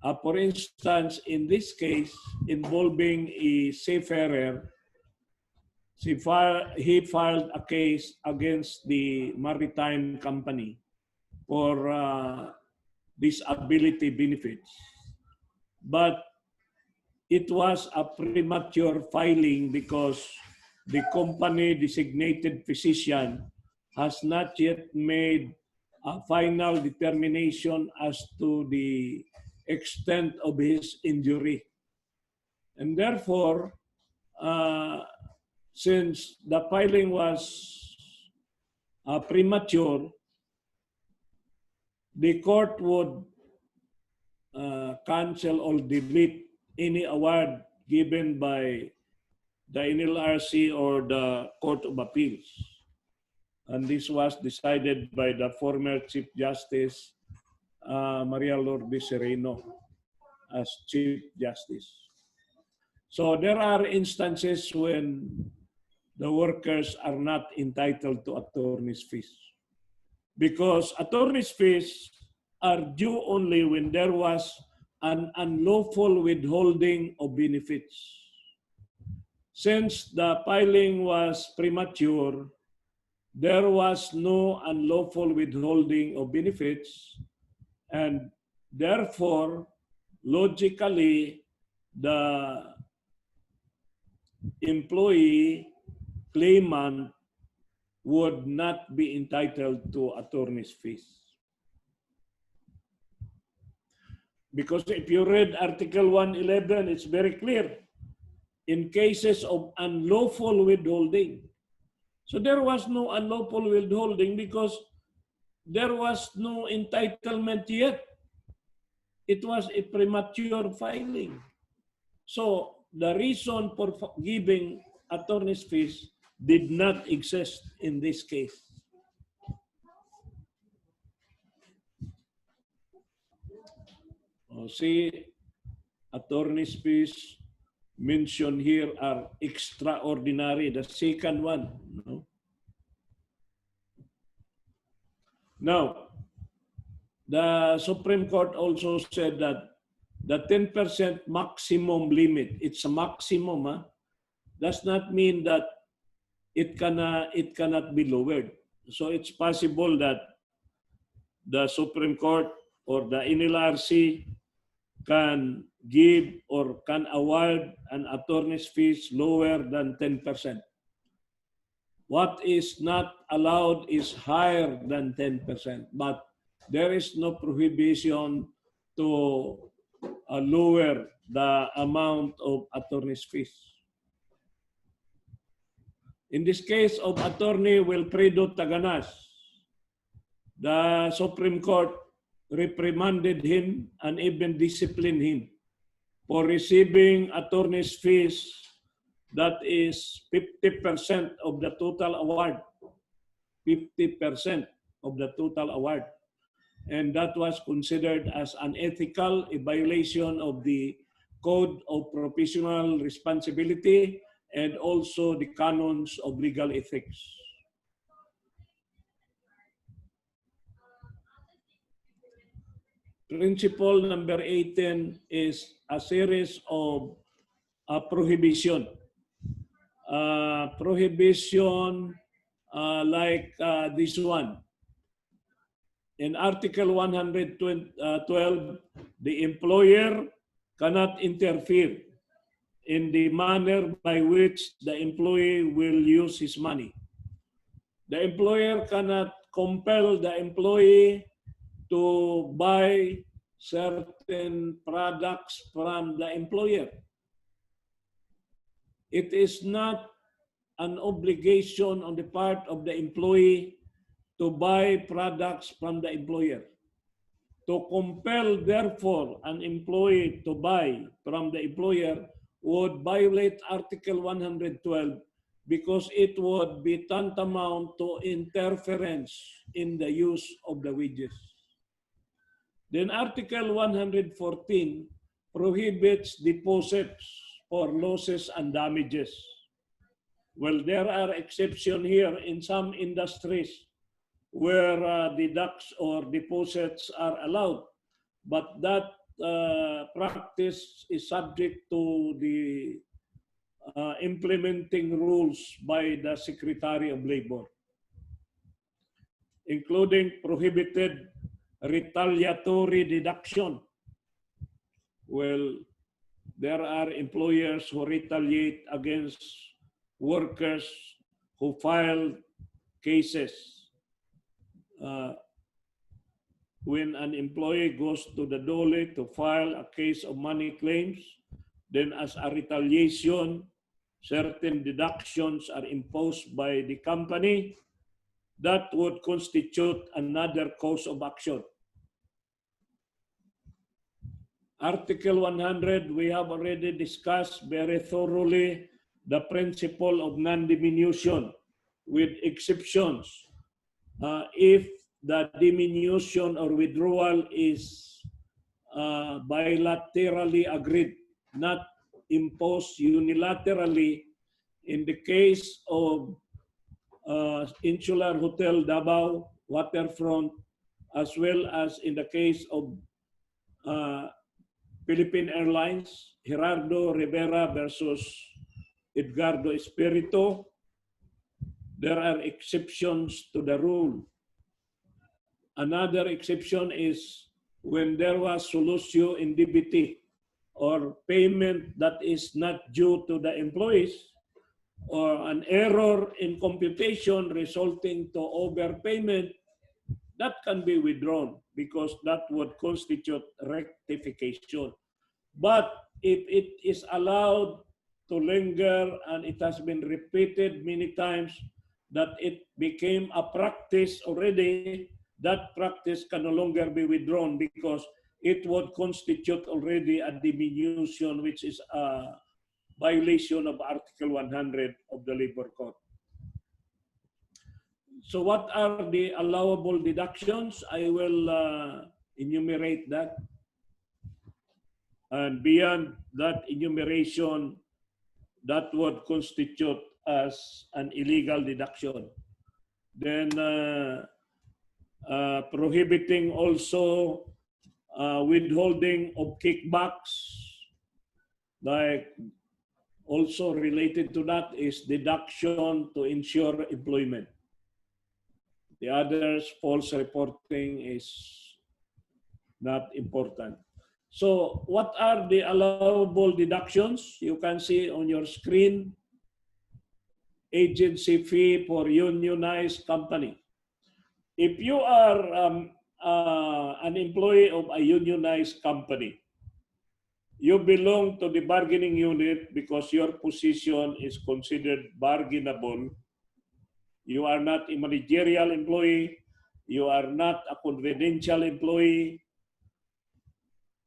For instance, in this case involving a seafarer, he filed a case against the maritime company for disability benefits. But it was a premature filing because the company designated physician has not yet made a final determination as to the extent of his injury. And therefore, since the filing was premature, the court would cancel or delete any award given by the NLRC or the Court of Appeals. And this was decided by the former Chief Justice Maria Lourdes Sereno as Chief Justice. So there are instances when the workers are not entitled to attorney's fees, because attorney's fees are due only when there was an unlawful withholding of benefits. Since the filing was premature, there was no unlawful withholding of benefits, and therefore, logically, the employee claimant would not be entitled to attorney's fees. Because if you read Article 111, it's very clear. In cases of unlawful withholding. So there was no unlawful withholding because there was no entitlement yet. It was a premature filing. So the reason for giving attorney's fees did not exist in this case. See, attorney's fees mentioned here are extraordinary, the second one. No? Now, the Supreme Court also said that the 10% maximum limit, it's a maximum, does not mean that it cannot be lowered. So it's possible that the Supreme Court or the NLRC can give or can award an attorney's fees lower than 10%. What is not allowed is higher than 10%, but there is no prohibition to lower the amount of attorney's fees. In this case of Attorney Wilfredo Taganas, the Supreme Court reprimanded him and even disciplined him for receiving attorney's fees that is 50% of the total award. 50% of the total award. And that was considered as unethical, a violation of the Code of Professional Responsibility and also the canons of legal ethics. Principle number 18 is a series of prohibition. Prohibition like this one. In Article 112, the employer cannot interfere in the manner by which the employee will use his money. The employer cannot compel the employee to buy certain products from the employer. It is not an obligation on the part of the employee to buy products from the employer. To compel, therefore, an employee to buy from the employer would violate Article 112 because it would be tantamount to interference in the use of the wages. Then Article 114 prohibits deposits for losses and damages. Well, there are exceptions here in some industries where deducts or deposits are allowed, but that practice is subject to the implementing rules by the Secretary of Labor, including prohibited retaliatory deduction. Well, there are employers who retaliate against workers who file cases. When an employee goes to the DOLE to file a case of money claims, then as a retaliation, certain deductions are imposed by the company that would constitute another cause of action. Article 100, we have already discussed very thoroughly the principle of non-diminution with exceptions. If the diminution or withdrawal is bilaterally agreed, not imposed unilaterally. In the case of Insular Hotel Davao Waterfront, as well as in the case of Philippine Airlines, Gerardo Rivera versus Edgardo Espirito, there are exceptions to the rule. Another exception is when there was solutio indebiti or payment that is not due to the employees or an error in computation resulting to overpayment, that can be withdrawn because that would constitute rectification. But if it is allowed to linger and it has been repeated many times that it became a practice already, that practice can no longer be withdrawn because it would constitute already a diminution, which is a violation of Article 100 of the Labor Code. So what are the allowable deductions? I will enumerate that. And beyond that enumeration, that would constitute as an illegal deduction. Then prohibiting also withholding of kickbacks, like also related to that is deduction to ensure employment. The others, false reporting, is not important. So what are the allowable deductions? You can see on your screen, agency fee for unionized company. If you are an employee of a unionized company, you belong to the bargaining unit because your position is considered bargainable. You are not a managerial employee. You are not a confidential employee.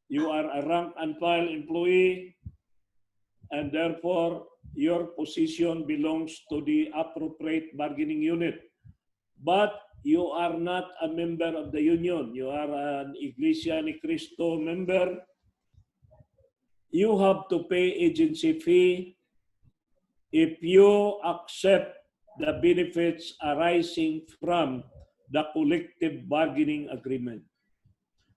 You are a rank and file employee, and therefore your position belongs to the appropriate bargaining unit. But you are not a member of the union. You are an Iglesia Ni Cristo member. You have to pay agency fee if you accept the benefits arising from the collective bargaining agreement.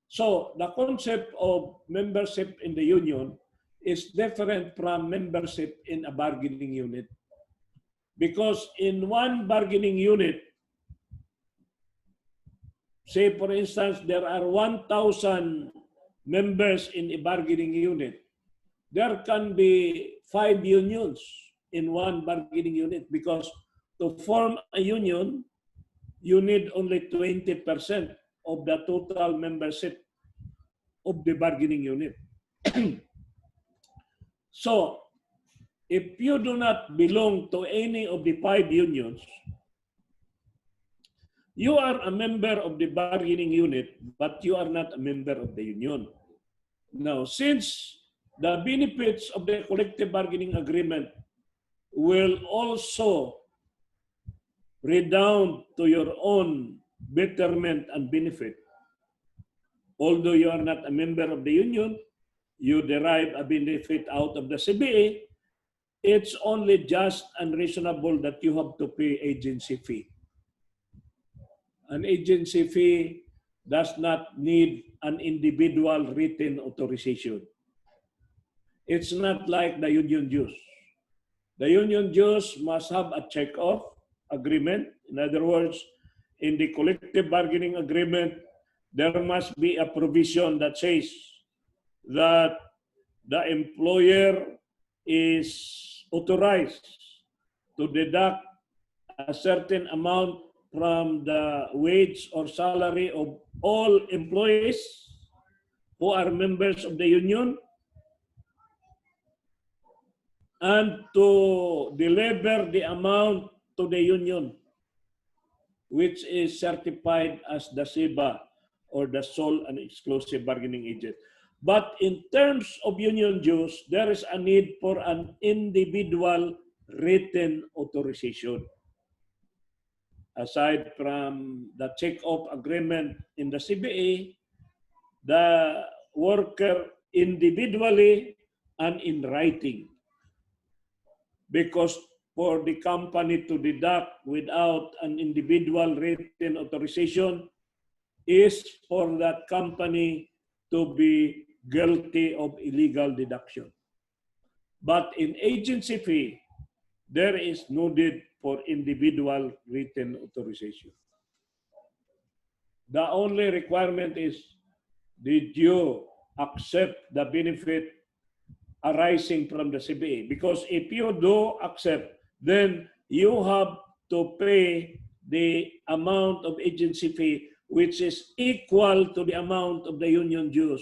So the concept of membership in the union is different from membership in a bargaining unit. Because in one bargaining unit, Say, for instance, there are 1,000 members in a bargaining unit. There can be 5 unions in one bargaining unit because to form a union, you need only 20% of the total membership of the bargaining unit. So, if you do not belong to any of the 5 unions, you are a member of the bargaining unit, but you are not a member of the union. Now, since the benefits of the collective bargaining agreement will also redound to your own betterment and benefit, although you are not a member of the union, you derive a benefit out of the CBA, it's only just and reasonable that you have to pay agency fee. An agency fee does not need an individual written authorization. It's not like the union dues. The union dues must have a check-off agreement. In other words, in the collective bargaining agreement, there must be a provision that says that the employer is authorized to deduct a certain amount from the wage or salary of all employees who are members of the union and to deliver the amount to the union, which is certified as the SEBA or the sole and exclusive bargaining agent. But in terms of union dues, there is a need for an individual written authorization. Aside from the check-off agreement in the CBA, the worker individually and in writing. Because for the company to deduct without an individual written authorization is for that company to be guilty of illegal deduction. But in agency fee, there is no need for individual written authorization. The only requirement is, did you accept the benefit arising from the CBA? Because if you do accept, then you have to pay the amount of agency fee which is equal to the amount of the union dues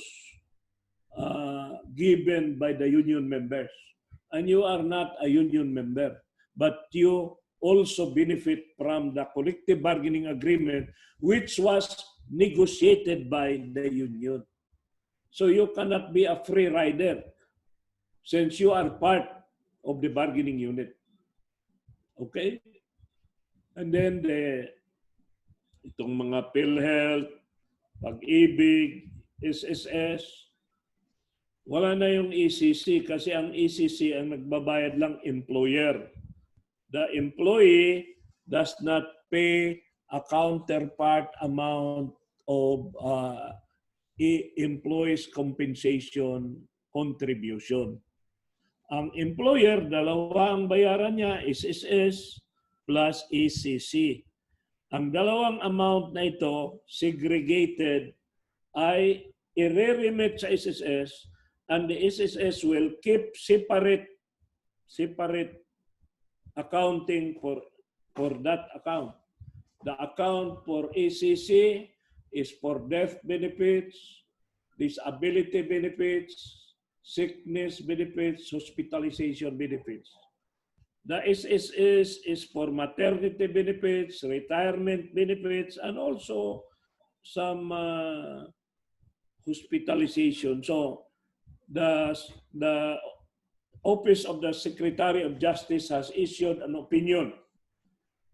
given by the union members. And you are not a union member, but you also benefit from the collective bargaining agreement which was negotiated by the union. So you cannot be a free rider since you are part of the bargaining unit. Okay? And then itong mga PhilHealth, Pag-ibig, SSS, wala na yung ECC kasi ang ECC ang nagbabayad lang employer. The employee does not pay a counterpart amount of employees compensation contribution. Ang employer, dalawa ang bayaran niya, SSS plus ECC. Ang dalawang amount na ito, segregated, ay i-remit sa SSS and the SSS will keep separate accounting for that account. The account for ECC is for death benefits, disability benefits, sickness benefits, hospitalization benefits. The SSS is for maternity benefits, retirement benefits, and also some hospitalization. So the Office of the Secretary of Justice has issued an opinion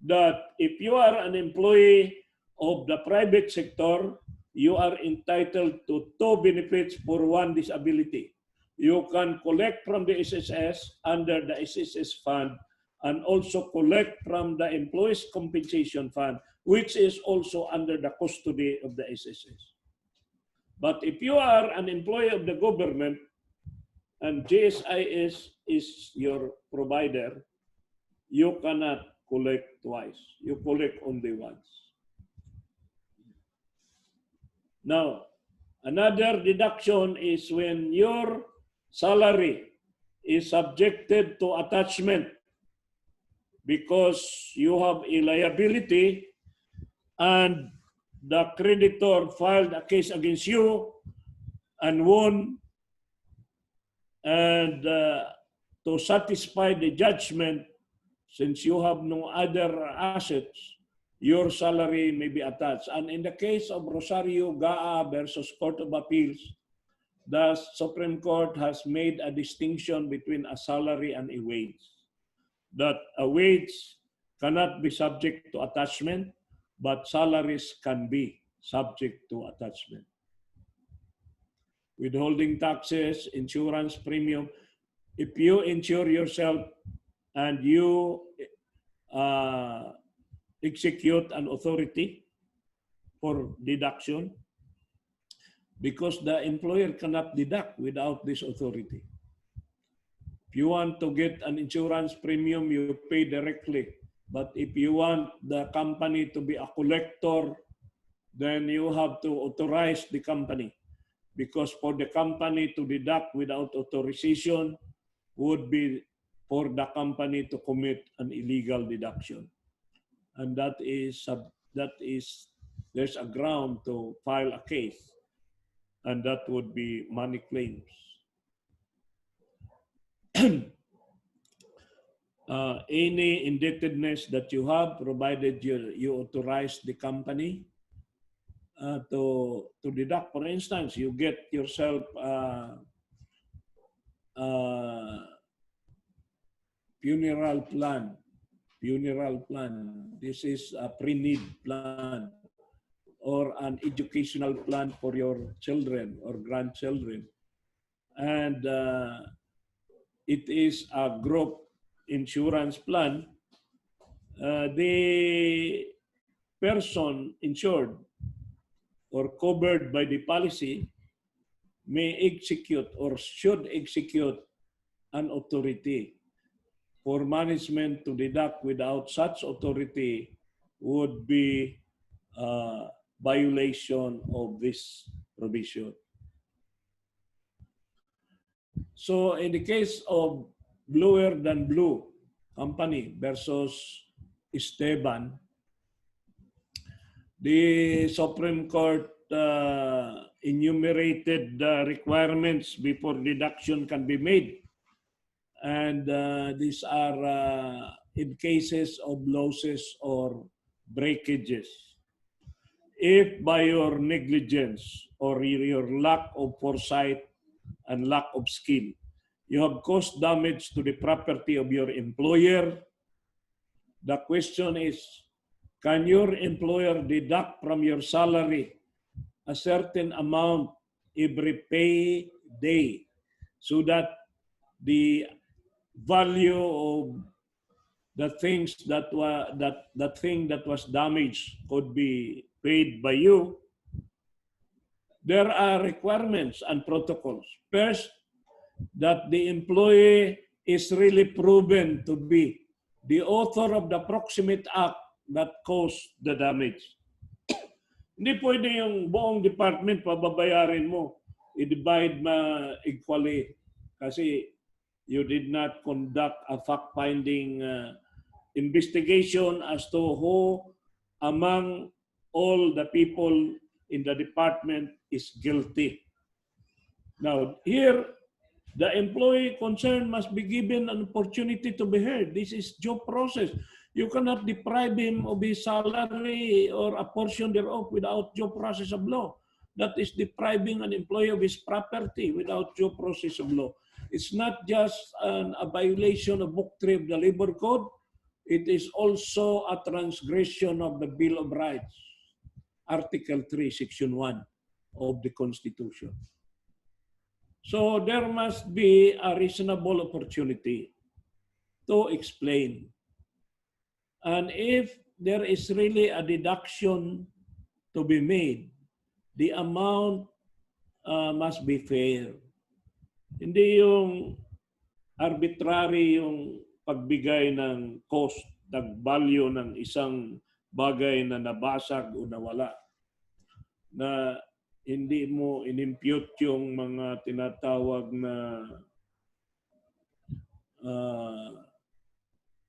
that if you are an employee of the private sector, you are entitled to 2 benefits for 1 disability. You can collect from the SSS under the SSS fund and also collect from the Employees Compensation Fund, which is also under the custody of the SSS. But if you are an employee of the government and GSIS is your provider, you cannot collect twice. You collect only once. Now, another deduction is when your salary is subjected to attachment because you have a liability and the creditor filed a case against you and won, and to satisfy the judgment, since you have no other assets, your salary may be attached. And in the case of Rosario Gaa versus Court of Appeals, the Supreme Court has made a distinction between a salary and a wage. That a wage cannot be subject to attachment, but salaries can be subject to attachment. Withholding taxes, insurance premium. If you insure yourself and you execute an authority for deduction, because the employer cannot deduct without this authority. If you want to get an insurance premium, you pay directly. But if you want the company to be a collector, then you have to authorize the company. Because for the company to deduct without authorization would be for the company to commit an illegal deduction. And there's a ground to file a case, and that would be money claims. Any indebtedness that you have, provided you authorize the company to deduct. For instance, you get yourself funeral plan. This is a pre-need plan or an educational plan for your children or grandchildren. And it is a group insurance plan. The person insured or covered by the policy may execute or should execute an authority for management to deduct. Without such authority would be a violation of this provision. So in the case of Bluer than Blue Company versus Esteban, the Supreme Court enumerated the requirements before deduction can be made. And these are in cases of losses or breakages. If by your negligence or your lack of foresight and lack of skill, you have caused damage to the property of your employer, the question is, can your employer deduct from your salary a certain amount every pay day so that the value of the things that thing that was damaged could be paid by you? There are requirements and protocols. First, that the employee is really proven to be the author of the proximate act that caused the damage. Hindi pwede yung buong department pababayarin mo, i-divide equally kasi you did not conduct a fact-finding investigation as to who among all the people in the department is guilty. Now, here, the employee concerned must be given an opportunity to be heard. This is due process. You cannot deprive him of his salary or a portion thereof without due process of law. That is depriving an employee of his property without due process of law. It's not just a violation of Book 3 of the Labor Code. It is also a transgression of the Bill of Rights, Article 3, Section 1 of the Constitution. So there must be a reasonable opportunity to explain. And if there is really a deduction to be made, the amount must be fair. Hindi yung arbitrary yung pagbigay ng cost, ng value ng isang bagay na nabasag o nawala. Na hindi mo inimpute yung mga tinatawag na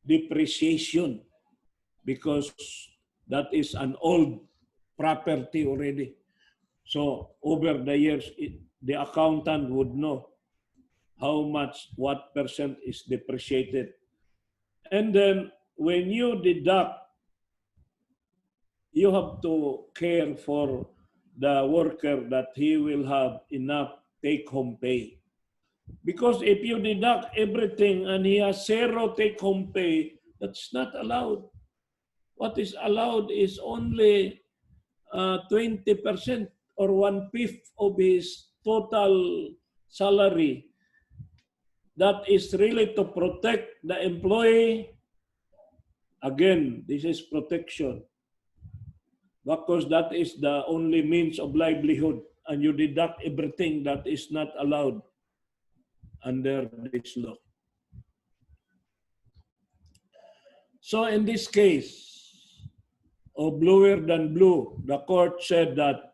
depreciation because that is an old property already. So over the years, the accountant would know how much, what percent is depreciated. And then when you deduct, you have to care for the worker that he will have enough take-home pay. Because if you deduct everything and he has zero take-home pay, that's not allowed. What is allowed is only 20% or 1/5 of his total salary. That is really to protect the employee. Again, this is protection because that is the only means of livelihood, and you deduct everything that is not allowed under this law. So in this case of bluer than blue, the court said that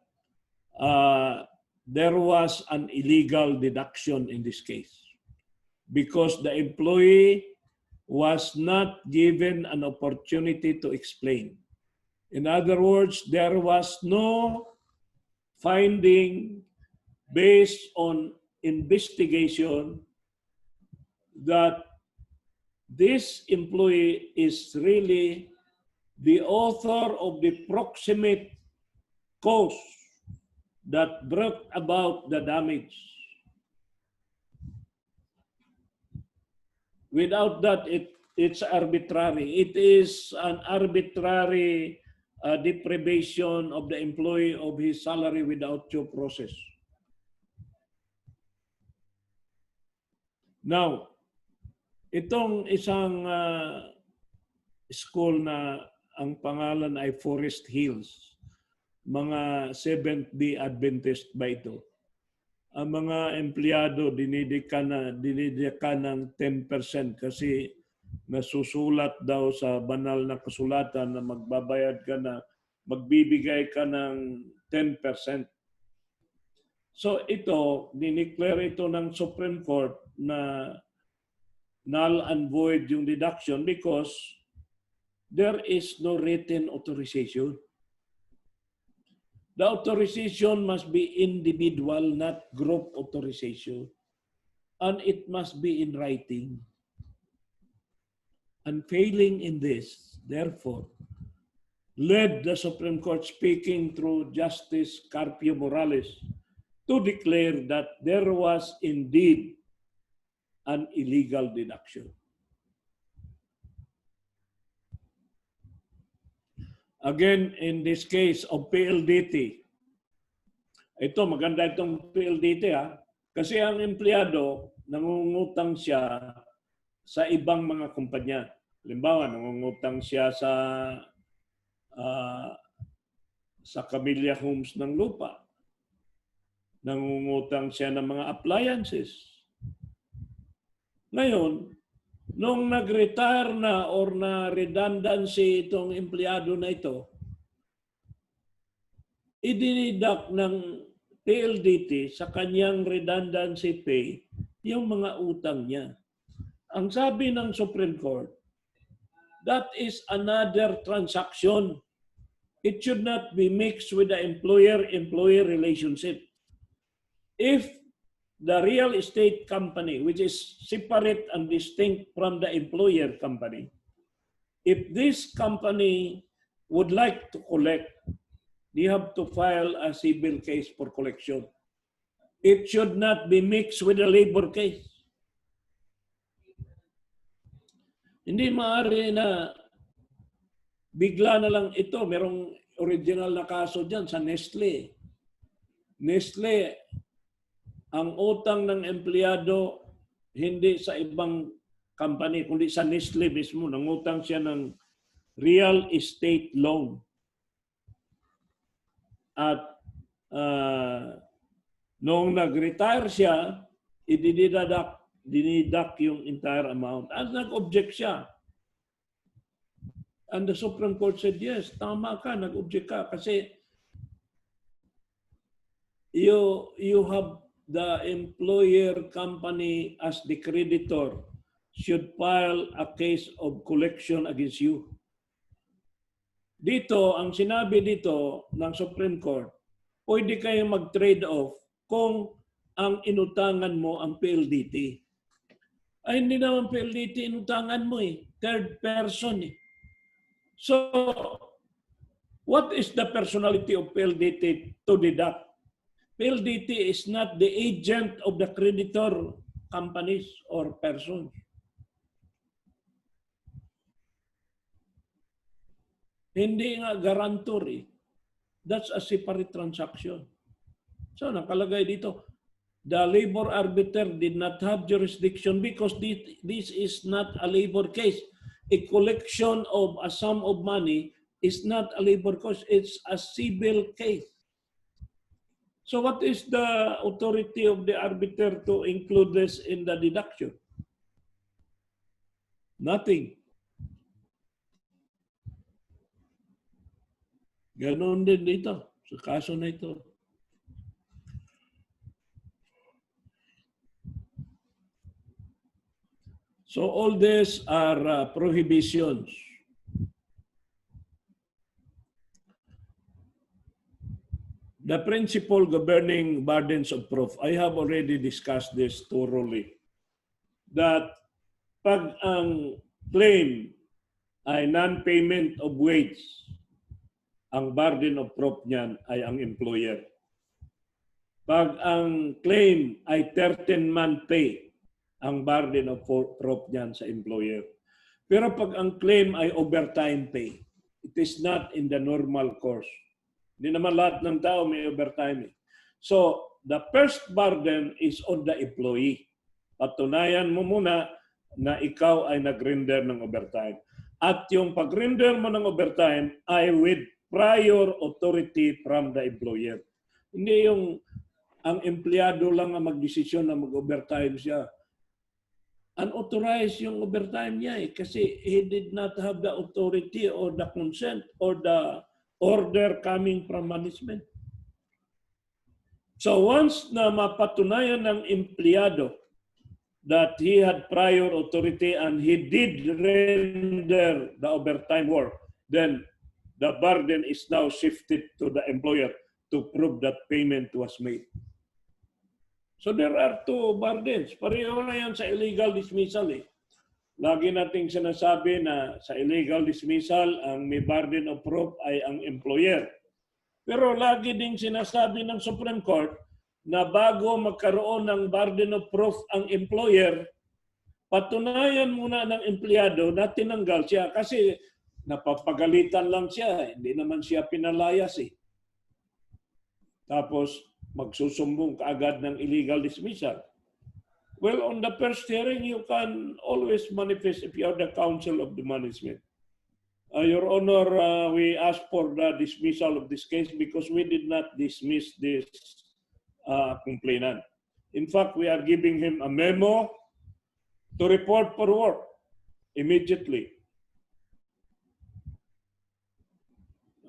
there was an illegal deduction in this case because the employee was not given an opportunity to explain. In other words, there was no finding based on investigation that this employee is really the author of the proximate cause that brought about the damage. Without that, it's arbitrary. It is an arbitrary deprivation of the employee of his salary without due process. Now, itong isang school na ang pangalan ay Forest Hills, mga Seventh-day Adventist ba ito? Ang mga empleyado dinidika ng 10% kasi nasusulat daw sa banal na kasulatan na magbibigay ka ng 10%. So ito, dineclare ito ng Supreme Court na null and void yung deduction because there is no written authorization. The authorization must be individual, not group authorization. And it must be in writing. And failing in this, therefore, led the Supreme Court, speaking through Justice Carpio Morales, to declare that there was indeed an illegal deduction. Again, in this case of PLDT, ito maganda itong PLDT kasi ang empleyado nangungutang siya sa ibang mga kumpanya. Halimbawa, nangungutang siya sa Camellia Homes ng lupa. Nangungutang siya ng mga appliances. Ngayon, nung nag-retire na or na redundancy itong empleyado na ito, idinidak ng PLDT sa kanyang redundancy pay yung mga utang niya. Ang sabi ng Supreme Court, that is another transaction. It should not be mixed with the employer-employee relationship. If the real estate company, which is separate and distinct from the employer company, if this company would like to collect, they have to file a civil case for collection. It should not be mixed with a labor case. Hindi maaari na bigla na lang ito. Merong original na kaso dyan sa Nestle. Nestle, ang utang ng empleyado hindi sa ibang company, kundi sa Nestle mismo. Nangutang siya ng real estate loan. At noong nag-retire siya, dinidak yung entire amount. At nag-object siya. And the Supreme Court said, yes, tama ka, nag-object ka. Kasi you have the employer company as the creditor should file a case of collection against you. Dito, ang sinabi dito ng Supreme Court, pwede kayong mag-trade off kung ang inutangan mo ang PLDT. Ay, hindi naman PLDT inutangan mo eh. Third person eh. So, what is the personality of PLDT to deduct? PLDT is not the agent of the creditor companies or persons. Hindi nga guarantor eh. That's a separate transaction. So nakalagay dito, the labor arbiter did not have jurisdiction because this is not a labor case. A collection of a sum of money is not a labor case. It's a civil case. So what is the authority of the arbiter to include this in the deduction? Nothing. Ganon din dito sa kaso na ito. So all these are prohibitions. The principle governing burdens of proof, I have already discussed this thoroughly. That pag ang claim ay non-payment of wage, ang burden of proof niyan ay ang employer. Pag ang claim ay 13-month pay, ang burden of proof niyan sa employer. Pero pag ang claim ay overtime pay, it is not in the normal course. Hindi naman lahat ng tao may overtime. So, the first burden is on the employee. Patunayan mo muna na ikaw ay nag-render ng overtime. At yung pag-render mo ng overtime ay with prior authority from the employer. Hindi yung ang empleyado lang ang magdesisyon na mag-overtime siya. Unauthorized yung overtime niya kasi he did not have the authority or the consent or the order coming from management. So once na mapatunayan ng empleyado that he had prior authority and he did render the overtime work, then the burden is now shifted to the employer to prove that payment was made. So there are two burdens. Pareho na yan sa illegal dismissal eh. Lagi nating sinasabi na sa illegal dismissal, ang may burden of proof ay ang employer. Pero lagi ding sinasabi ng Supreme Court na bago magkaroon ng burden of proof ang employer, patunayan muna ng empleyado na tinanggal siya kasi napapagalitan lang siya. Hindi naman siya pinalayas eh. Tapos magsusumbong kaagad ng illegal dismissal. Well, on the first hearing, you can always manifest if you are the counsel of the management. Your Honor, we ask for the dismissal of this case because we did not dismiss this complainant. In fact, we are giving him a memo to report for work immediately.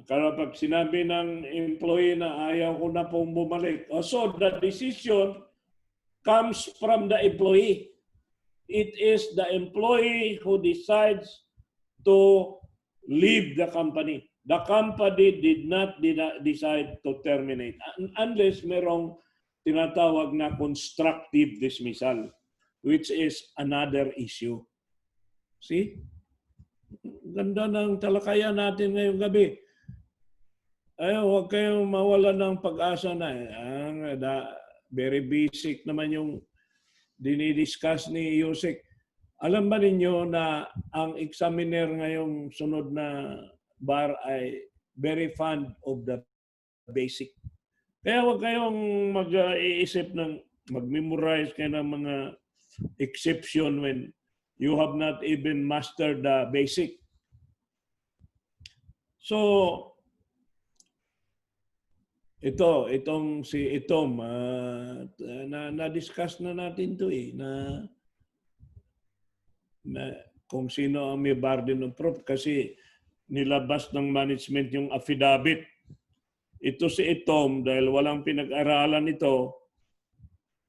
Kaya pag sinabi ng employee na ayaw ko na pong bumalik. So the decision comes from the employee. It is the employee who decides to leave the company. The company did not decide to terminate unless merong tinatawag na constructive dismissal, which is another issue. See? Ganda ng talakayan natin ngayong gabi. Ayaw, huwag kayong mawala ng pag-asa na. Very basic naman yung dinidiscuss ni USEC. Alam ba ninyo na ang examiner ngayong sunod na bar ay very fond of the basic. Kaya huwag kayong mag-iisip ng mag-memorize kayo ng mga exception when you have not even mastered the basic. So, itong si Itom, na-discuss na natin to eh, na kung sino ang may burden of proof kasi nilabas ng management yung affidavit. Ito si Itom, dahil walang pinag-aralan ito,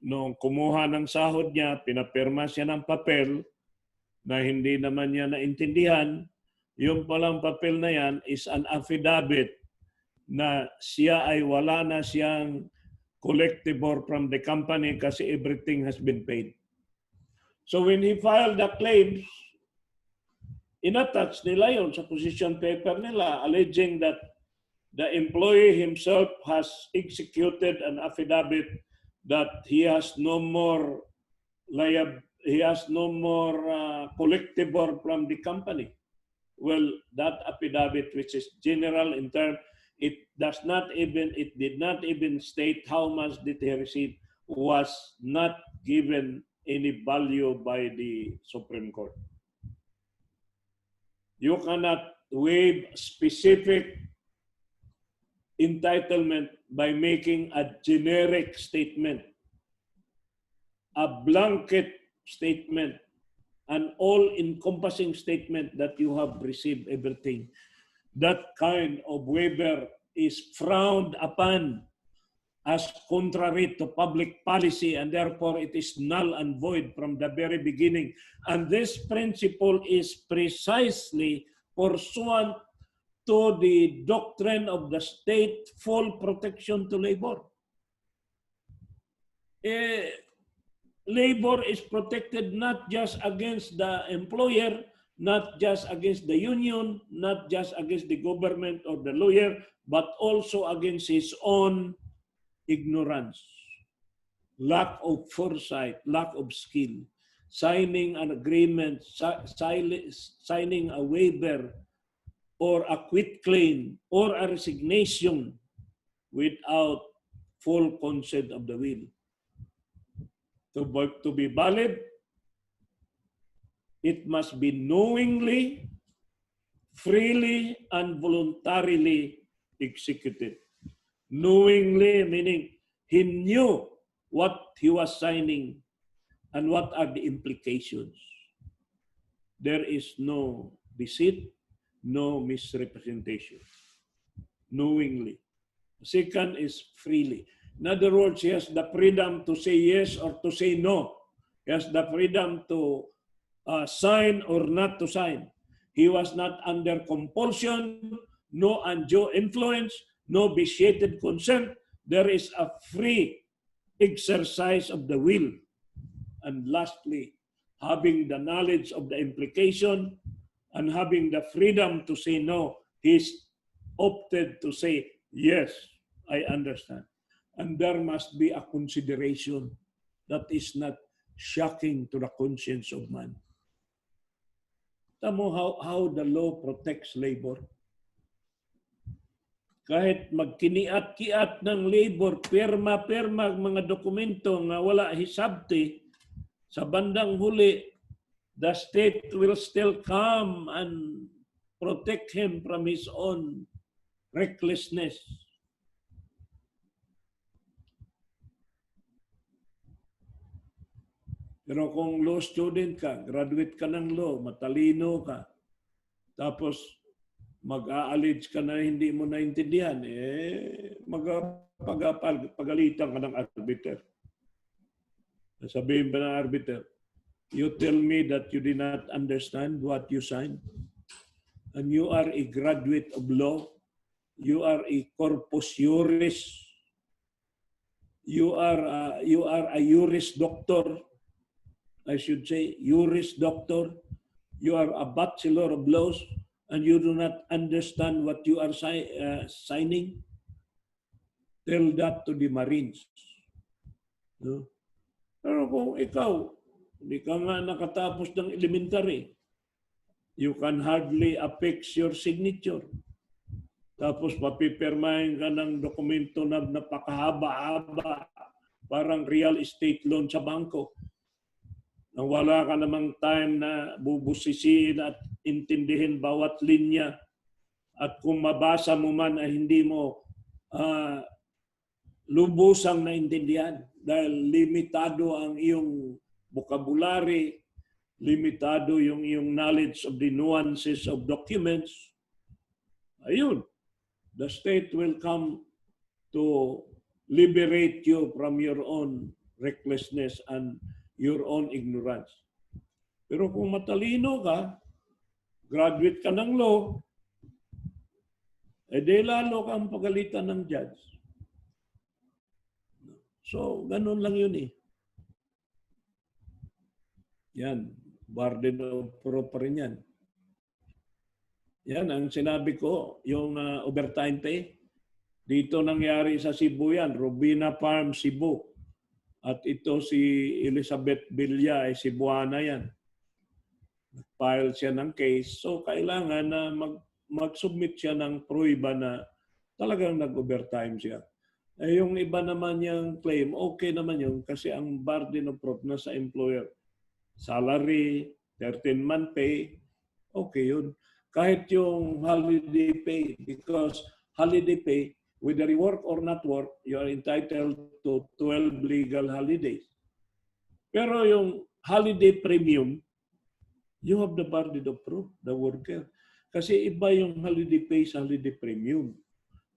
nung kumuha ng sahod niya, pinapirma siya ng papel na hindi naman niya naintindihan. Yung palang papel na yan is an affidavit na siya ay wala na siyang collectible from the company kasi everything has been paid. So when he filed the claims, inattach nila yon sa position paper nila, alleging that the employee himself has executed an affidavit that he has no more collectible from the company. Well, that affidavit, which is general in term, it did not even state how much did he receive, was not given any value by the Supreme Court. You cannot waive specific entitlement by making a generic statement, a blanket statement, an all-encompassing statement that you have received everything. That kind of waiver is frowned upon as contrary to public policy, and therefore it is null and void from the very beginning. And this principle is precisely pursuant to the doctrine of the state full protection to labor. Labor is protected not just against the employer, not just against the union, not just against the government or the lawyer, but also against his own ignorance, lack of foresight, lack of skill, signing an agreement, signing a waiver or a quitclaim or a resignation without full consent of the will. To be valid, it must be knowingly, freely, and voluntarily executed. Knowingly, meaning he knew what he was signing and what are the implications. There is no deceit, no misrepresentation. Knowingly. Second is freely. In other words, he has the freedom to say yes or to say no. He has the freedom to sign or not to sign. He was not under compulsion, no undue influence, no vitiated consent. There is a free exercise of the will. And lastly, having the knowledge of the implication and having the freedom to say no, he's opted to say, yes, I understand. And there must be a consideration that is not shocking to the conscience of man. Tamo how the law protects labor. Kahit magkiniat-kiat ng labor, perma-perma mga dokumento nga wala hisabti, sa bandang huli, the state will still come and protect him from his own recklessness. Pero kung law student ka, graduate ka ng law, matalino ka, tapos mag-a-allege ka na hindi mo naintindihan, pagalitan ka ng arbiter. Sabihin ba ng arbiter, you tell me that you did not understand what you signed, and you are a graduate of law, you are a corpus juris, you are a juris doctor, I should say, juris doctor, you are a bachelor of laws, and you do not understand what you are signing, tell that to the Marines. No? Pero kung ikaw, hindi ka nga nakatapos ng elementary, you can hardly affix your signature. Tapos papipirmahin ka ng dokumento na napakahaba-haba, parang real estate loan sa bangko. Nang wala ka namang time na bubusisiin at intindihin bawat linya. At kung mabasa mo man ay hindi mo lubusang naintindihan dahil limitado ang iyong vocabulary, limitado yung iyong knowledge of the nuances of documents. Ayun, the state will come to liberate you from your own recklessness and your own ignorance. Pero kung matalino ka, graduate ka ng law, di lalo kang pagalitan ng judge. So, ganun lang yun eh. Yan, burden of proof pa rin yan. Yan, ang sinabi ko, yung overtime pay, dito nangyari sa Cebu yan, Robina Farm, Cebu. At ito si Elizabeth Villa, ay Cebuana yan. File siya ng case. So, kailangan na mag-submit siya ng pruiba na talagang nag-overtime siya. Yung iba naman yung claim, okay naman yun kasi ang burden of proof na sa employer. Salary, 13-month pay, okay yun. Kahit yung holiday pay, because holiday pay, whether you work or not work, you are entitled to 12 legal holidays. Pero yung holiday premium, you have the burden of proof, the worker. Kasi iba yung holiday pay sa holiday premium.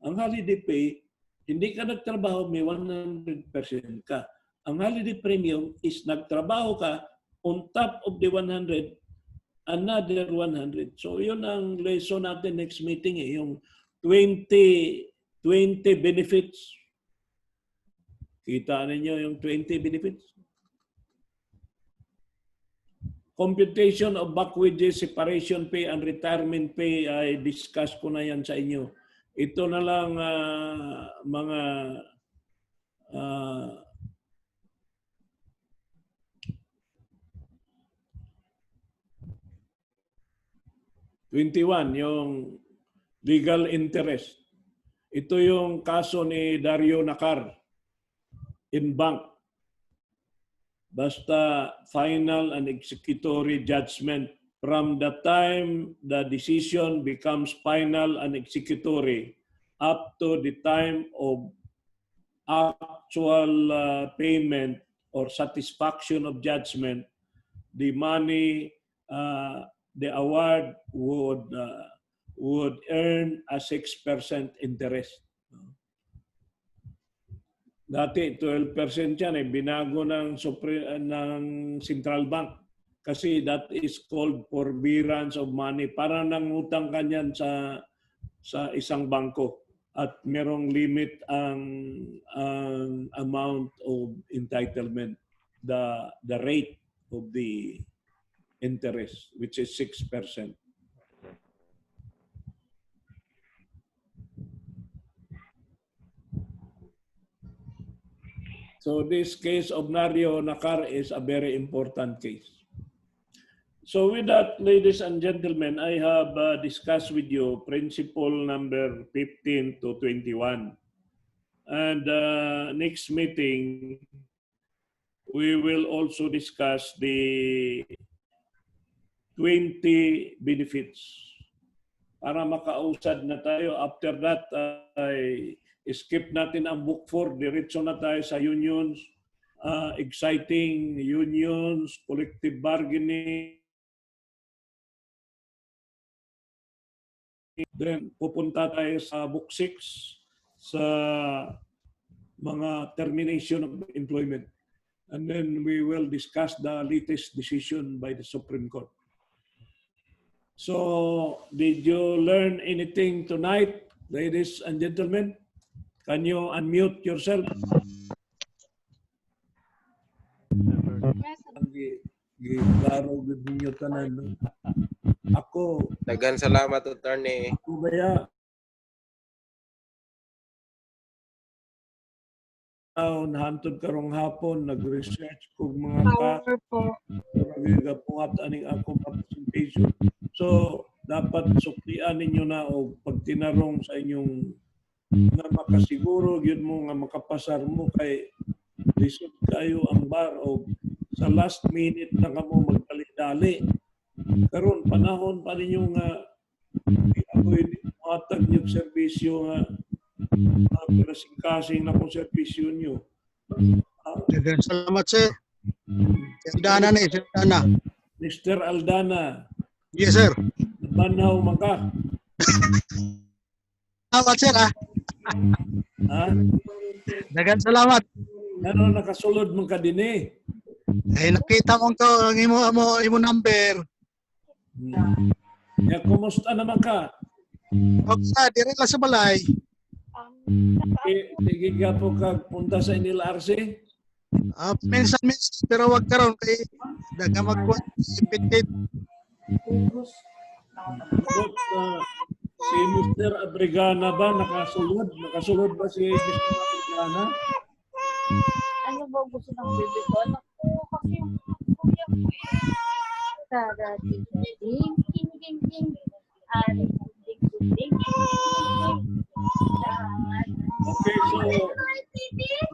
Ang holiday pay, hindi ka nagtrabaho, may 100% ka. Ang holiday premium is nagtrabaho ka on top of the 100, another 100. So yun ang lesson natin next meeting eh, yung 20 benefits. Kita ninyo yung 20 benefits? Computation of back wages, separation pay, and retirement pay, ay discuss ko na yan sa inyo. Ito na lang mga 21, yung legal interest. Ito yung kaso ni Dario Nacar in bank. Basta final and executory judgment. From the time the decision becomes final and executory up to the time of actual payment or satisfaction of judgment, the money, the award would earn a 6% interest. Dati 12% yan binago ng Central Bank kasi that is called forbearance of money. Para nangutang ka niyan sa isang bangko at merong limit ang amount of entitlement, the rate of the interest, which is 6%. So this case of Dario Nacar is a very important case. So with that, ladies and gentlemen, I have discussed with you principle number 15 to 21. And next meeting, we will also discuss the 20 benefits. Para makausad na tayo. After that, skip natin ang book 4. Diretso na tayo sa unions, exciting unions, collective bargaining. Then pupunta tayo sa book 6 sa mga termination of employment. And then we will discuss the latest decision by the Supreme Court. So, did you learn anything tonight, ladies and gentlemen? Can you unmute yourself? Klaro gud ninyo tanan. Ako. Dagan salamat, attorney. Ako baya. Nahantod karong hapon, nag-research kung mga nagapungat aning akong presentation. So, dapat suklian ninyo na o pag tinarong sa inyong nga makasiguro, yun mo nga makapasar mo kay lisod kayo ang bar o sa last minute na kamo magdali-dali. Karon panahon pa ninyo nga ako'y matag yung serbisyo nga kasing-kasing na kong serbisyo nyo. Salamat, sir. Aldana na, Sir Aldana. Mr. Aldana. Yes, sir. Banaw maka. Salamat, sir. Ha? Dagan salamat. Ano nakasulod mong ka din eh. Ay nakita mo ko ang imo number. Ya, kumusta naman ka? Og sa dire lang sa balay. Sige ka po kag punta sa NLRC? Minsan pero wag karon kay daga magkuha ipit. But, si Mr. Abrigana ba nakasulod? Nakasulod ba si Mr. Abrigana? Ano ba gusto ng bebe ko? Anak ko, kasi yung kuya ko ding, ding, ding, ding. Ding, ding, ding. Okay, so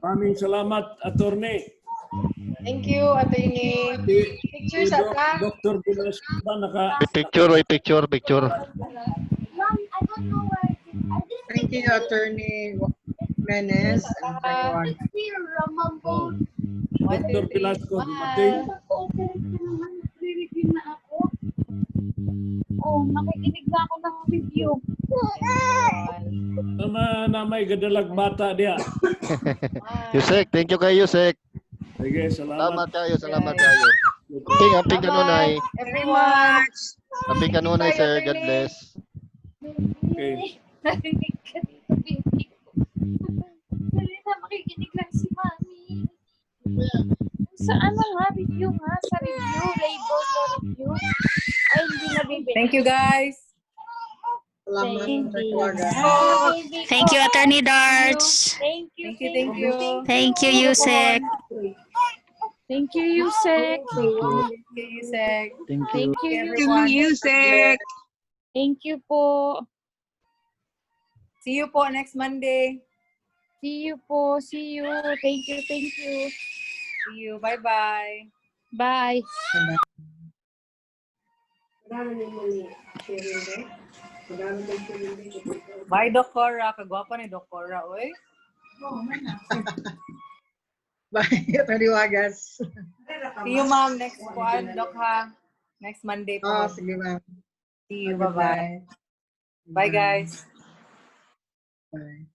maraming salamat, attorney. Thank you, Attorney. Pictures ata. Dr. Velasco ba naka... Picture. Mom, I don't know where it is. I didn't Thank you, Attorney Menes. I didn't see a rumble. Dr. Velasco dumating. Nag-review na ako. Oh, nakikinig na ako ng review. Tama na may gadalag bata diya. Yusek, thank you kayo, Yusek. Sige, salamat. Salamat kayo. Amping kanunay. Everyone. Amping kanunay, sir. God bless. Okay. Narinig ka dito, baby ko. Dali na, makikinig lang si Mami. Sa ano nga, review nga, sa review, label na review. Ay, hindi na bibili. Thank you, guys. Thank you. Thank you, Attorney Darts. Thank you. Thank you. Thank you, Yusek. Thank you, Yusek. Thank you, Yusek. Thank Thank you, Everyone. Yusek. Thank you po. See you po next Monday. See you po. See you. Thank you. Thank you. See you. Bye-bye. Bye. Bye, Doc Cora. Kagwapa ni Doc Cora, oy. Bye, Atty. Wagas. See you, ma'am, next Doc, ha? Next Monday po. Sige, ma'am. See you. Bye-bye. Bye, guys. Bye.